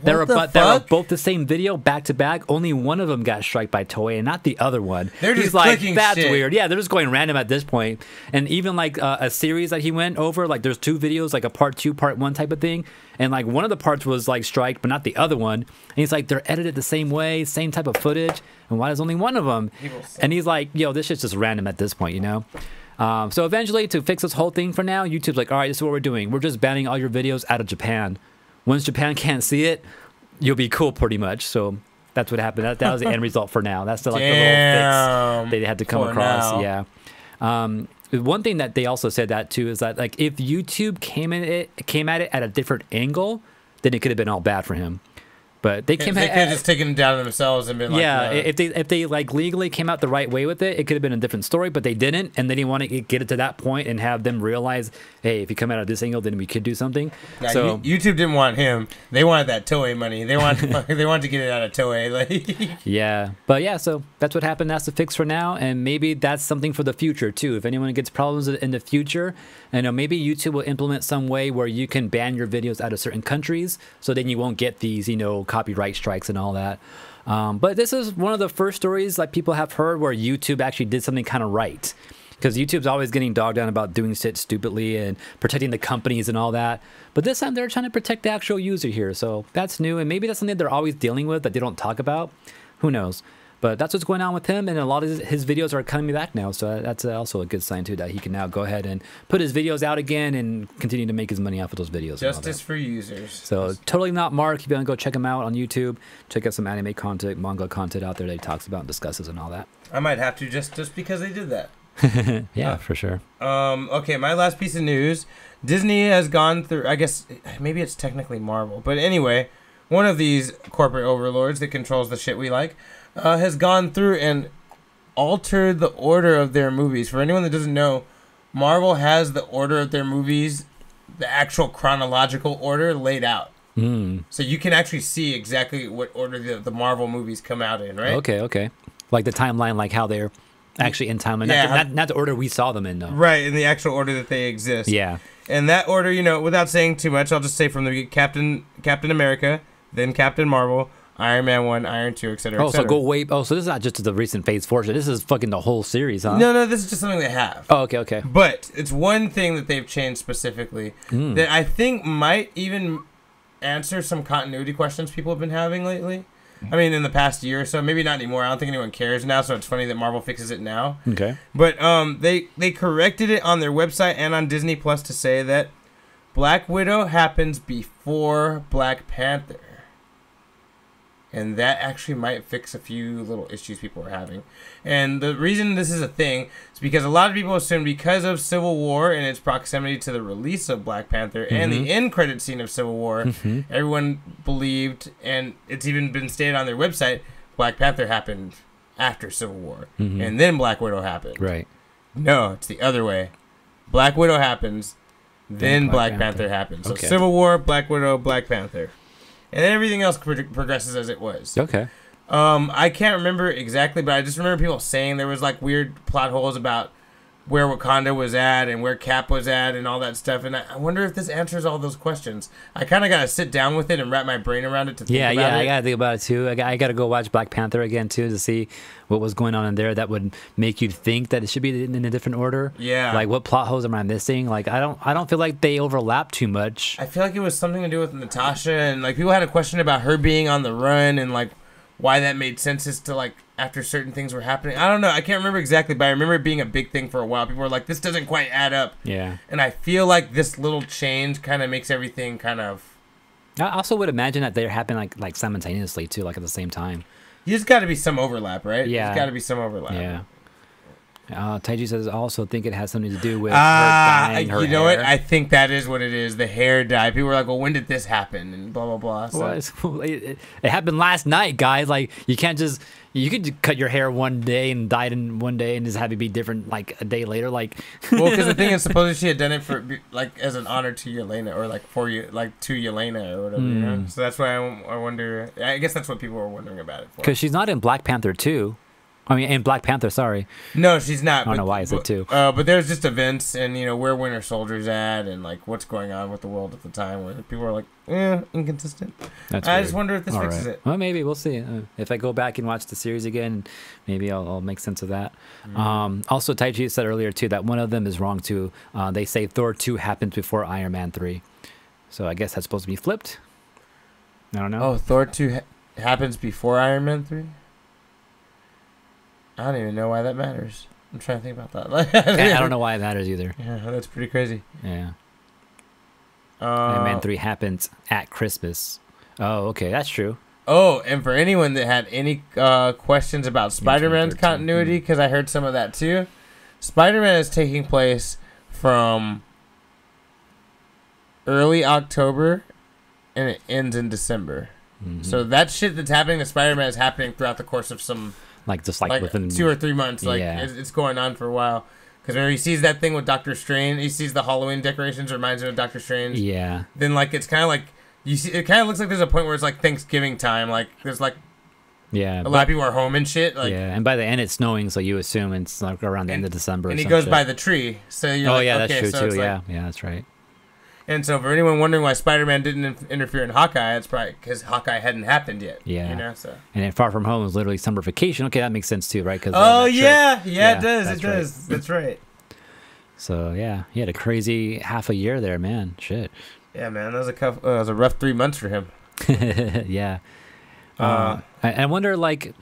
They were both the same video back to back. Only one of them got struck by Toei and not the other one. They're just He's like, clicking that's shit. weird. Yeah, they're just going random at this point. And even like a series that he went over, like there's 2 videos, like a part 2, part 1 type of thing. And like one of the parts was like striked, but not the other one. And he's like, they're edited the same way, same type of footage. And why is only one of them? And he's like, yo, this shit's just random at this point, you know? So eventually, to fix this whole thing for now, YouTube's like, all right, this is what we're doing. We're just banning all your videos out of Japan. Once Japan can't see it, you'll be cool pretty much. So that's what happened. That was the end result for now. That's the little fix they had to come across. Now. Yeah. One thing that they also said that too is that like if YouTube came at it at a different angle, then it could have been all bad for him. But they could have just taken it down themselves and been like, yeah, if they like legally came out the right way with it, it could have been a different story. But they didn't, and they didn't want to get it to that point and have them realize, hey, if you come out of this angle, then we could do something. Yeah, so YouTube didn't want him; they wanted that Toei money. They wanted to get it out of Toei. Like, yeah, but yeah, so that's what happened. That's the fix for now, and maybe that's something for the future too. If anyone gets problems in the future, I know maybe YouTube will implement some way where you can ban your videos out of certain countries, so then you won't get these, you know, copyright strikes and all that. But this is one of the first stories like people have heard where YouTube actually did something kind of right, because YouTube's always getting dogged on about doing shit stupidly and protecting the companies and all that. But this time they're trying to protect the actual user here, so that's new, and maybe that's something they're always dealing with that they don't talk about. Who knows? But that's what's going on with him, and a lot of his videos are coming back now, so that's also a good sign too, that he can now go ahead and put his videos out again and continue to make his money off of those videos. Justice for users. So totally not Mark. If you want to go check him out on YouTube, check out some anime content, manga content out there that he talks about and discusses and all that. I might have to just because they did that. Yeah, for sure. Okay, my last piece of news. Disney has gone through, I guess maybe it's technically Marvel, but anyway, one of these corporate overlords that controls the shit we like has gone through and altered the order of their movies. For anyone that doesn't know, Marvel has the order of their movies, the actual chronological order laid out. So you can actually see exactly what order the Marvel movies come out in, right? Okay. Like the timeline, like how they're actually in timeline. Yeah, not the order we saw them in, though. Right, in the actual order that they exist. Yeah. And that order, you know, without saying too much, I'll just say from the Captain America, then Captain Marvel, Iron Man 1, Iron 2, etc. So go way... Oh, so this is not just the recent Phase 4 shit. This is fucking the whole series, huh? No, this is just something they have. Oh, okay. But it's one thing that they've changed specifically that I think might even answer some continuity questions people have been having lately. I mean, in the past year or so. Maybe not anymore. I don't think anyone cares now, so it's funny that Marvel fixes it now. Okay. But they corrected it on their website and on Disney Plus to say that Black Widow happens before Black Panther. And that actually might fix a few little issues people are having. And the reason this is a thing is because a lot of people assume because of Civil War and its proximity to the release of Black Panther and the end credit scene of Civil War, everyone believed, and it's even been stated on their website, Black Panther happened after Civil War. And then Black Widow happened. Right. No, it's the other way. Black Widow happens, then Black Panther happens. So Okay. Civil War, Black Widow, Black Panther. and then everything else progresses as it was. Okay. I can't remember exactly, but I just remember people saying there was like weird plot holes about where Wakanda was at and where Cap was at and all that stuff. And I wonder if this answers all those questions. I kind of got to sit down with it and wrap my brain around it to think about it. I got to think about it too. I got to go watch Black Panther again too to see what was going on in there that would make you think that it should be in a different order. Yeah. Like what plot holes am I missing? Like I don't feel like they overlap too much. I feel like it was something to do with Natasha, and like people had a question about her being on the run and like why that made sense as to like after certain things were happening. I don't know. I can't remember exactly, but I remember it being a big thing for a while. People were like, this doesn't quite add up. Yeah. And I feel like this little change kind of makes everything kind of... I also would imagine that they're happening like simultaneously too, like at the same time. There's got to be some overlap, right? Yeah. There's got to be some overlap. Yeah. Taiji says, I also think it has something to do with her dyeing her hair. You know what? I think that is what it is. The hair dye. People were like, well, when did this happen? And blah, blah, blah. So. Well, it happened last night, guys. Like, you can't just... You could cut your hair one day and dye it in one day and just have it be different like a day later. Like, well, because the thing is, supposedly she had done it for like as an honor to Yelena, or like for you, like to Yelena or whatever. You know? So that's why I wonder. I guess that's what people were wondering about it for. Because she's not in Black Panther 2. I mean, in Black Panther, sorry. No, she's not. I don't know why it's it too. But there's just events and, you know, where Winter Soldier's at and, like, what's going on with the world at the time where people are like, inconsistent. That's I weird. just wonder if this fixes it. Well, maybe. We'll see. If I go back and watch the series again, maybe I'll make sense of that. Also, Taichi said earlier, too, that one of them is wrong, too. They say Thor 2 happens before Iron Man 3. So I guess that's supposed to be flipped. I don't know. Oh, Thor 2 happens before Iron Man 3? I don't even know why that matters. I'm trying to think about that. I don't know why it matters either. Yeah, that's pretty crazy. Yeah. Iron Man 3 happens at Christmas. Oh, okay. That's true. Oh, and for anyone that had any questions about Spider-Man's continuity, because I heard some of that too, Spider-Man is taking place from early October and it ends in December. So that shit that's happening to Spider-Man is happening throughout the course of some... Like within 2 or 3 months, it's going on for a while. Because when he sees that thing with Doctor Strange, he sees the Halloween decorations, reminds him of Doctor Strange. Yeah. Then like it's kind of like you see, it kind of looks like there's a point where it's like Thanksgiving time. Like there's like a lot of people are home and shit. Like, yeah, and by the end it's snowing, so you assume it's like around the end of December. And he goes by the tree, so you're like, that's okay, true so too. Like, yeah, that's right. And so, for anyone wondering why Spider-Man didn't interfere in Hawkeye, it's probably because Hawkeye hadn't happened yet. Yeah. You know, so. And then Far From Home was literally summer vacation. Okay, that makes sense too, right? Cause, yeah, it does. It does. That's right. So, yeah, he had a crazy half a year there, man. Shit. Yeah, man. That was a rough 3 months for him. Yeah. I wonder, like...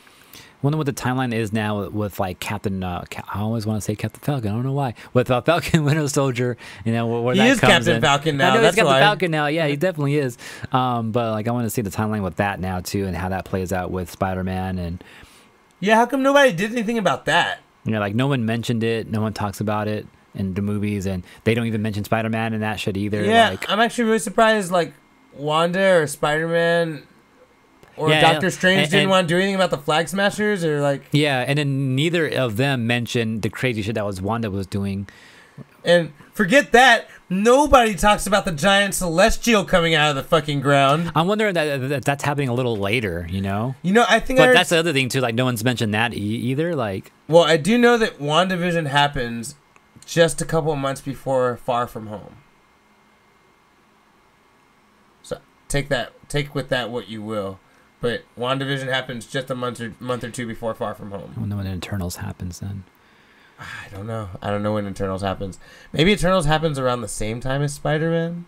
Wonder what the timeline is now with like Captain. I always want to say Captain Falcon. I don't know why. With Falcon Winter Soldier, you know where he that is comes Captain in. Falcon now. I know that's he's Captain why. Falcon now. Yeah, he definitely is. But like I want to see the timeline with that now too, and how that plays out with Spider-Man and. Yeah, how come nobody did anything about that? You know, like no one mentioned it. No one talks about it in the movies, and they don't even mention Spider-Man and that shit either. Yeah, like, I'm actually really surprised. Like Wanda or Spider-Man. Or Doctor Strange didn't want to do anything about the Flag Smashers, or like... Yeah, and then neither of them mentioned the crazy shit that Wanda was doing. And forget that, nobody talks about the giant celestial coming out of the fucking ground. I'm wondering that that's happening a little later, you know? You know, I think... But that's the other thing, too. Like, no one's mentioned that either, like... Well, I do know that WandaVision happens just a couple of months before Far From Home. So, take with that what you will. But WandaVision happens just a month or two before Far From Home. I don't know when Eternals happens then. I don't know. I don't know when Eternals happens. Maybe Eternals happens around the same time as Spider-Man.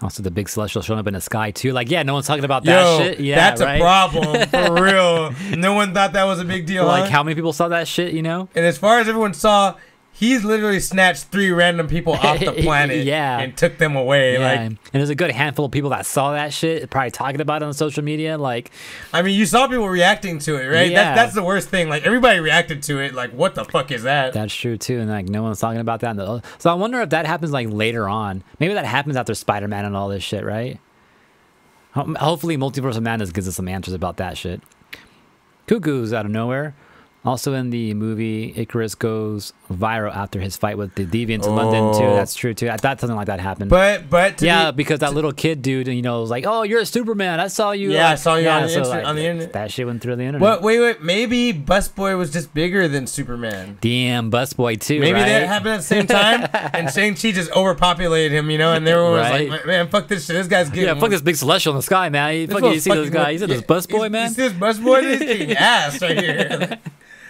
Also, the big celestial showing up in the sky too. Like, yeah, no one's talking about that shit. Yeah, that's right? a problem for real. No one thought that was a big deal. Like, how many people saw that shit? You know. And as far as everyone saw, he's literally snatched 3 random people off the planet and took them away. Yeah, like, and there's a good handful of people that saw that shit, probably talking about it on social media. Like, I mean, you saw people reacting to it, right? Yeah. That's the worst thing. Like, everybody reacted to it. Like, what the fuck is that? That's true too, and like no one's talking about that. So I wonder if that happens like later on. Maybe that happens after Spider-Man and all this shit, right? Hopefully, Multiverse of Madness gives us some answers about that shit. Cuckoo's out of nowhere. Also in the movie, Icarus goes viral after his fight with the Deviants in London too. That's true too. I thought something like that happened. But because that little kid dude, was like, "Oh, you're a Superman. I saw you." Yeah, I saw you on the internet. That shit went through the internet. But wait, maybe Busboy was just bigger than Superman. Damn, Busboy too. Maybe right? that happened at the same time, and Shang-Chi just overpopulated him, and everyone was like, "Man, fuck this shit. This guy's getting fuck this big celestial in the sky, man. You see this guy? You see this Busboy, man? You see this Busboy? He's kicking ass right here."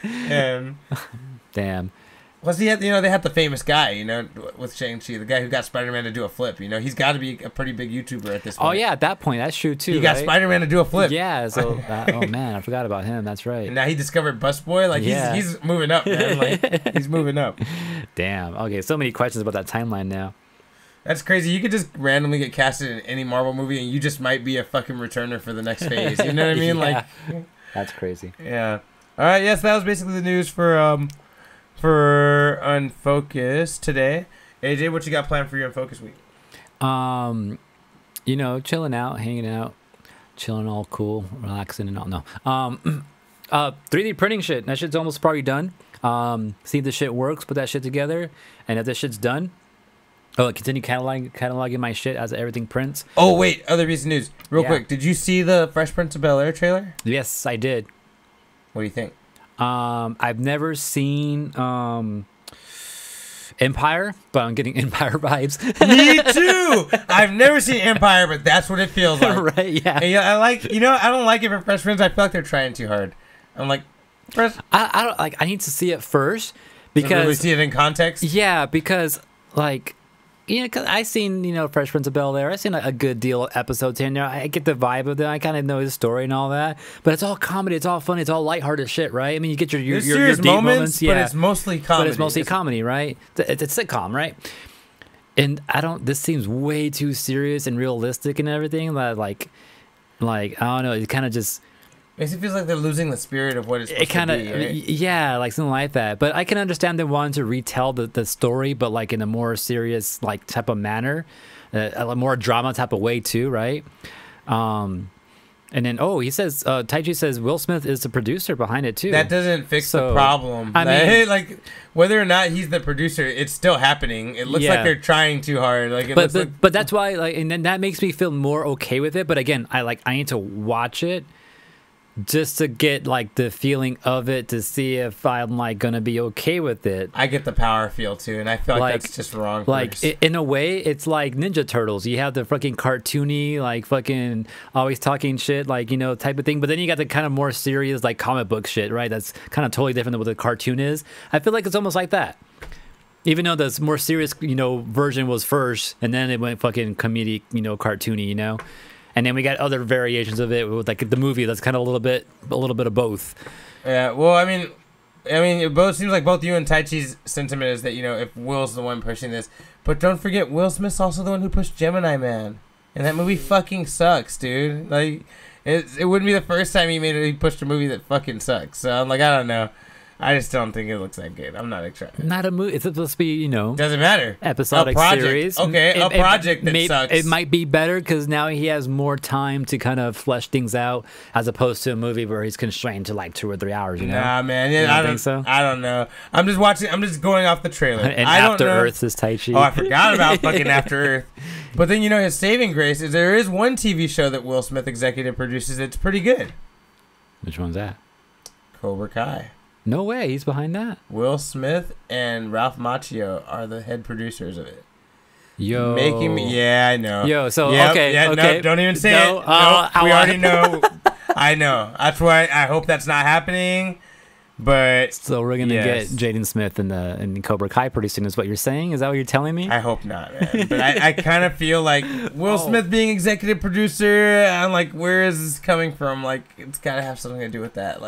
And damn. Plus, they had the famous guy, with Shang-Chi, the guy who got Spider-Man to do a flip. He's got to be a pretty big YouTuber at this point. Oh yeah, at that point, that's true too. He got Spider-Man to do a flip. Yeah. So, oh man, I forgot about him. That's right. And now he discovered Busboy. He's moving up, man. He's moving up. Damn. Okay, so many questions about that timeline now. That's crazy. You could just randomly get casted in any Marvel movie, and you just might be a fucking returner for the next phase. You know what I mean? Yeah. That's crazy. Yeah. All right. Yes, that was basically the news for Unfocused today. AJ, what you got planned for your Unfocused week? Chilling out, hanging out, chilling, all cool, relaxing, and all. No. 3D printing shit. That shit's almost probably done. See if the shit works. Put that shit together, and if this shit's done, continue cataloging my shit as everything prints. Oh wait, other piece of news, real quick. Did you see the Fresh Prince of Bel-Air trailer? Yes, I did. What do you think? I've never seen Empire, but I'm getting Empire vibes. Me too. I've never seen Empire, but that's what it feels like. Right? Yeah. And I don't like it for Fresh Prince. I feel like they're trying too hard. I'm like, I don't like. I need to see it first because really see it in context. Yeah, because because I seen Fresh Prince of Bel-Air. I seen a good deal of episodes here and there. I get the vibe of it. I kind of know his story and all that. But it's all comedy. It's all funny. It's all lighthearted shit, right? I mean, you get your serious deep moments, yeah. But it's mostly comedy. Right? It's a sitcom, right? And this seems way too serious and realistic and everything. That like I don't know. It kind of just. Makes it feels like they're losing the spirit of what it's supposed to be, right? Yeah, like something like that. But I can understand them wanting to retell the story, but like in a more serious type of manner, a more drama type of way too, right? And then he says Taichi says Will Smith is the producer behind it too. That doesn't fix the problem. I mean, whether or not he's the producer, it's still happening. It looks like they're trying too hard. But that's why and then that makes me feel more okay with it. But again, I need to watch it. Just to get the feeling of it to see if I'm gonna be okay with it. I get the power feel too, and I feel like that's just wrong. In a way, it's like Ninja Turtles. You have the fucking cartoony, fucking always talking shit, type of thing. But then you got the kind of more serious, comic book shit, right? That's kind of totally different than what the cartoon is. I feel like it's almost like that. Even though the more serious, version was first, and then it went fucking comedic, cartoony, And then we got other variations of it with the movie that's kind of a little bit of both. Yeah, well, I mean, it both seems like both you and Taichi's sentiment is that if Will's the one pushing this, but don't forget Will Smith's also the one who pushed Gemini Man, and that movie fucking sucks, dude. It wouldn't be the first time he pushed a movie that fucking sucks. So I'm I don't know. I just don't think it looks that good. I'm not excited. Not a movie. It's supposed to be, Doesn't matter. Episodic series. Okay, a project that sucks. It might be better because now he has more time to kind of flesh things out as opposed to a movie where he's constrained to 2 or 3 hours, Nah, man. Yeah, I don't think so. I don't know. I'm just watching. I'm just going off the trailer. And After Earth is Taichi. Oh, I forgot about fucking After Earth. But then, his saving grace is there is one TV show that Will Smith executive produces that's pretty good. Which one's that? Cobra Kai. No way, he's behind that. Will Smith and Ralph Macchio are the head producers of it. Yo. Making me, yeah, I know. Yo, so, yep, okay. No, don't even say it. No, we already know. I know. That's why I hope that's not happening. But so we're gonna get Jaden Smith and Cobra Kai producing is what you're saying? Is that what you're telling me? I hope not, man. But I kind of feel like Will Smith being executive producer, I'm where is this coming from? It's gotta have something to do with that.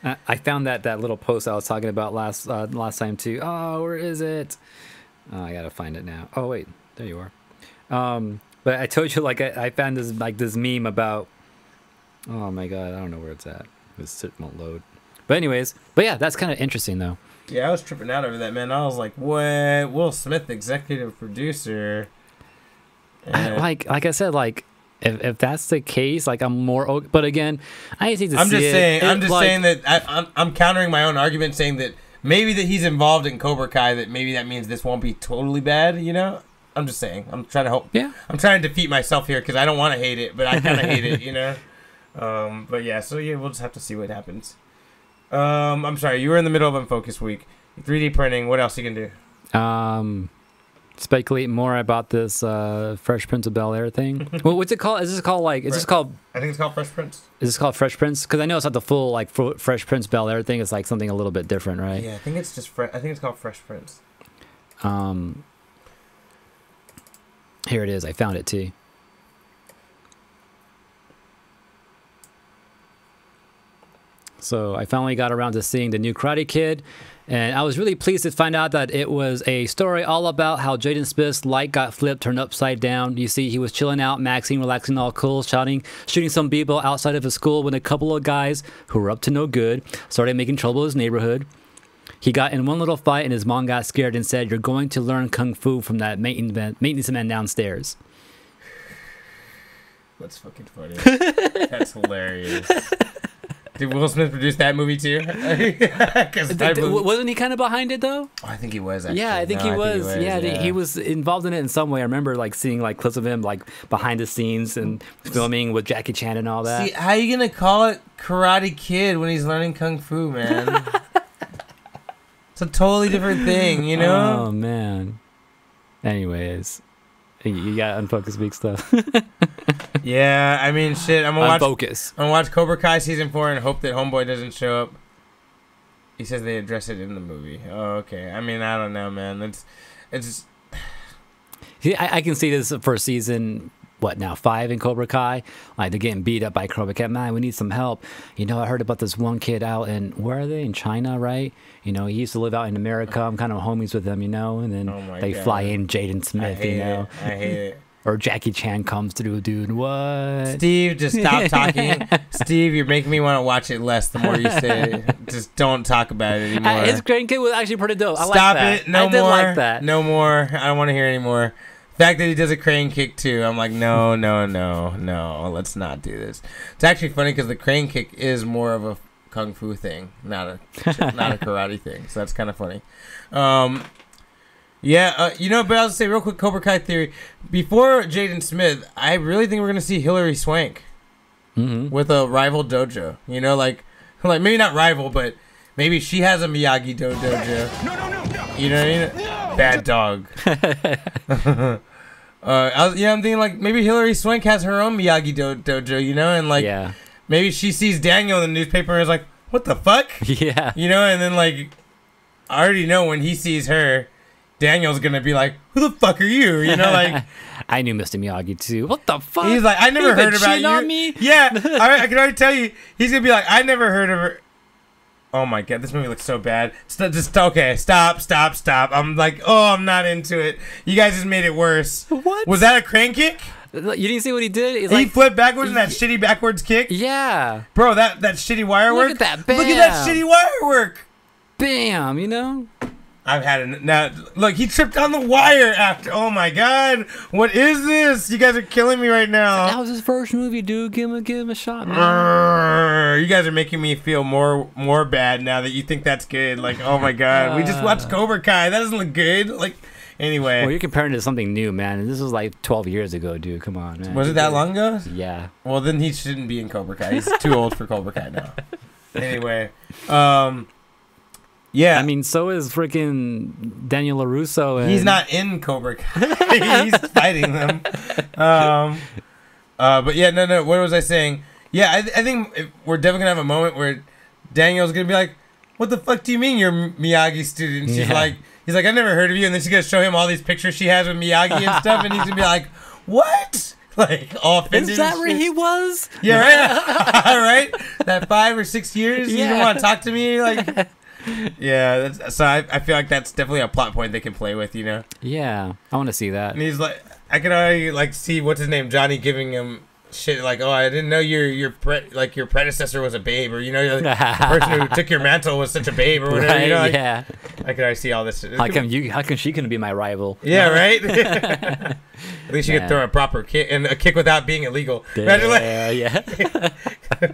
I found that little post I was talking about last time too. Oh, where is it? Oh, I gotta find it now. Oh wait, there you are. But I told you I found this meme about. Oh my god, I don't know where it's at. This won't load. But anyways, yeah, that's kind of interesting though. Yeah, I was tripping out over that, man. I was like, what? Will Smith, executive producer. Like I said, if that's the case, like I'm more. But again, I just need to I'm see just it. saying. I'm just like, saying that I'm countering my own argument, saying that maybe that he's involved in Cobra Kai. That maybe that means this won't be totally bad. You know. I'm just saying. I'm trying to hope. Yeah. I'm trying to defeat myself here because I don't want to hate it, but I kind of hate it. You know. But yeah. So yeah, we'll just have to see what happens. I'm sorry. You were in the middle of Unfocused week. 3D printing. What else you can do? Speculate more about this Fresh Prince of Bel-Air thing. Well, what's it called? Is this called like? Is this called? I think it's called Fresh Prince. Is this called Fresh Prince? Because I know it's not the full like Fresh Prince Bel-Air thing. It's like something a little bit different, right? Yeah, I think it's just I think it's called Fresh Prince. Here it is. I found it too. So I finally got around to seeing the new Karate Kid, and I was really pleased to find out that it was a story all about how Jaden Smith's light got flipped, turned upside down. You see, he was chilling out, maxing, relaxing, all cool, shouting, shooting some people outside of his school when a couple of guys who were up to no good started making trouble in his neighborhood. He got in one little fight, and his mom got scared and said, "You're going to learn kung fu from that maintenance man downstairs." That's fucking funny. That's hilarious. Did Will Smith produce that movie too? Wasn't he kind of behind it though? Oh, I think he was. Actually. Yeah, I think he was. Yeah, he was involved in it in some way. I remember like seeing like clips of him like behind the scenes and filming with Jackie Chan and all that. See, how you gonna call it Karate Kid when he's learning kung fu, man? It's a totally different thing, you know? Oh man. Anyways, you got Unfocused week stuff. Yeah, I mean, shit. I'm gonna watch Cobra Kai season 4 and hope that Homeboy doesn't show up. He says they address it in the movie. Oh, okay. I mean, I don't know, man. It's. See, I can see this for season. What now? 5 in Cobra Kai. Like they're getting beat up by Cobra Kai. Man, we need some help. You know, I heard about this one kid out in where are they? In China, right? You know, he used to live out in America. I'm kind of homies with him, you know. And then they fly in Jaden Smith, you know. I hate it. Or Jackie Chan comes through, dude. What? Steve, just stop talking. Steve, you're making me want to watch it less the more you say it. Just don't talk about it anymore. His grandkid was actually pretty dope. Stop it. No more. I did like that. No more. I don't want to hear anymore. The fact that he does a crane kick too, I'm like, no. Let's not do this. It's actually funny because the crane kick is more of a kung fu thing, not a karate thing. So that's kind of funny. Yeah, you know, but I'll say real quick, Cobra Kai theory. Before Jaden Smith, I really think we're gonna see Hilary Swank with a rival dojo. You know, like maybe not rival, but maybe she has a Miyagi dojo. No. You know what I mean? No. Bad dog. I'm thinking like maybe Hilary Swank has her own Miyagi dojo. You know, and like maybe she sees Daniel in the newspaper and is like, "What the fuck?" Yeah. You know, and then like I already know when he sees her, Daniel's gonna be like, "Who the fuck are you?" You know, like I knew Mr. Miyagi too. What the fuck? He's like, "I never heard about you." On me? Yeah, I can already tell you. He's gonna be like, "I never heard of her." Oh my god, this movie looks so bad. Okay, stop. I'm like, oh, I'm not into it. You guys just made it worse. What? Was that a crane kick? You didn't see what he did? He flipped backwards in that shitty backwards kick? Yeah. Bro, that shitty wire work? Look at that, bam. Look at that shitty wire work. Bam, you know? I've had it. Now, look, he tripped on the wire after. Oh my god. What is this? You guys are killing me right now. That was his first movie, dude. Give him a shot, man. You guys are making me feel more bad now that you think that's good. Like, oh my god. We just watched Cobra Kai. That doesn't look good. Like, anyway. Well, you're comparing it to something new, man. This was like 12 years ago, dude. Come on, man. Was it that long ago? Yeah. Well, then he shouldn't be in Cobra Kai. He's too old for Cobra Kai now. Anyway. Yeah. I mean, so is freaking Daniel LaRusso. He's not in Cobra Kai. He's fighting them. But yeah, no. What was I saying? Yeah, I think we're definitely going to have a moment where Daniel's going to be like, "What the fuck do you mean you're Miyagi student?" He's like, "I never heard of you." And then she's going to show him all these pictures she has with Miyagi and stuff. And he's going to be like, "What?" Like, all offended. Is that where he was? Yeah, right? Right? That 5 or 6 years? You didn't want to talk to me? Like... Yeah, so I feel like that's definitely a plot point they can play with, you know? Yeah, I want to see that. And he's like, I can already like see what's his name, Johnny, giving him shit like, oh, I didn't know your predecessor was a babe, or the person who took your mantle was such a babe, or whatever. Right, yeah. I could see all this. How come she couldn't be my rival? Yeah, right. At least you could throw a proper kick, and a kick without being illegal. Yeah. Man,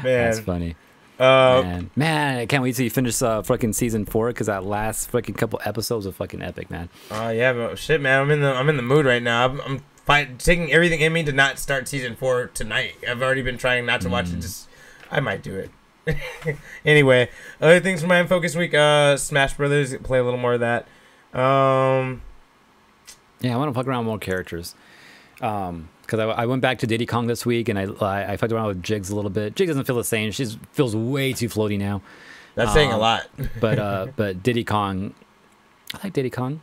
that's funny. Man, I can't wait till you finish fucking season 4, because that last fucking couple episodes are fucking epic, man. Yeah, but shit, man, I'm in the mood right now. I'm taking everything in me to not start season 4 tonight. I've already been trying not to watch it. I might do it. Anyway, other things from my Unfocused week. Smash Brothers. Play a little more of that. Yeah, I want to fuck around with more characters. Because I went back to Diddy Kong this week, and I fucked around with Jigs a little bit. Jig doesn't feel the same. She feels way too floaty now. That's saying a lot. but Diddy Kong, I like Diddy Kong.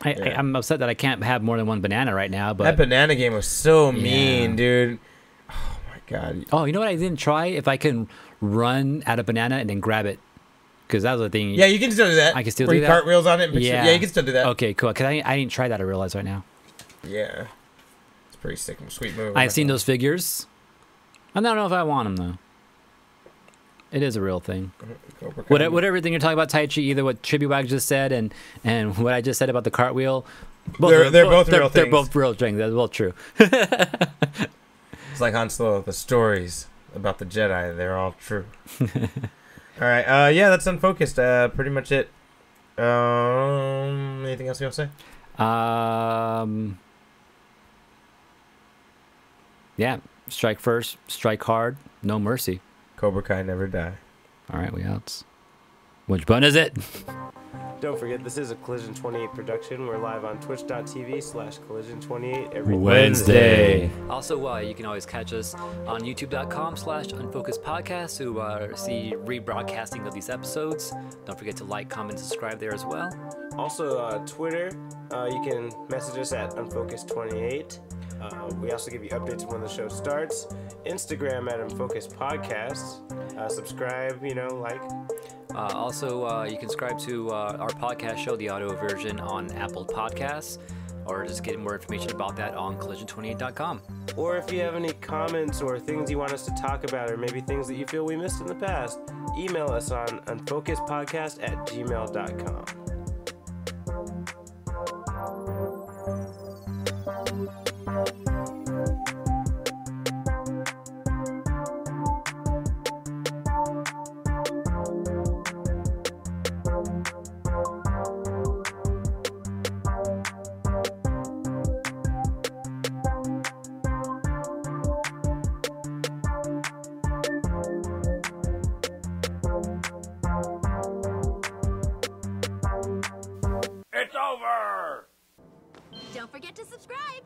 I'm upset that I can't have more than one banana right now. But that banana game was so mean, dude. Oh my god. Oh, you know what I didn't try? If I can run at a banana and then grab it. Because that was the thing. Yeah, you can still do that. I can still do that. Cartwheels on it. Yeah, you can still do that. Okay, cool. Because I didn't try that, I realize right now. Yeah. It's pretty sick and sweet move. I've seen those figures. I don't know if I want them, though. It is a real thing. Whatever thing you're talking about, Tai Chi, either what Chibiwag just said and what I just said about the cartwheel. They're both real things. They're both real things. That's both true. It's like Han Solo. The stories about the Jedi, they're all true. All right. Yeah, that's Unfocused. Pretty much it. Anything else you want to say? Yeah. Strike first. Strike hard. No mercy. Cobra Kai never die. All right, we out. Which button is it? Don't forget, this is a Collision 28 production. We're live on twitch.tv/collision28 every Wednesday. Also, you can always catch us on youtube.com/unfocusedpodcast to see rebroadcasting of these episodes. Don't forget to like, comment, subscribe there as well. Also, Twitter, you can message us at unfocused28. We also give you updates when the show starts. Instagram at Unfocused Podcasts. Subscribe, like. Also, you can subscribe to our podcast show, the audio version, on Apple Podcasts, or just get more information about that on collision28.com. Or if you have any comments or things you want us to talk about, or maybe things that you feel we missed in the past, email us on unfocusedpodcast@gmail.com. Don't forget to subscribe!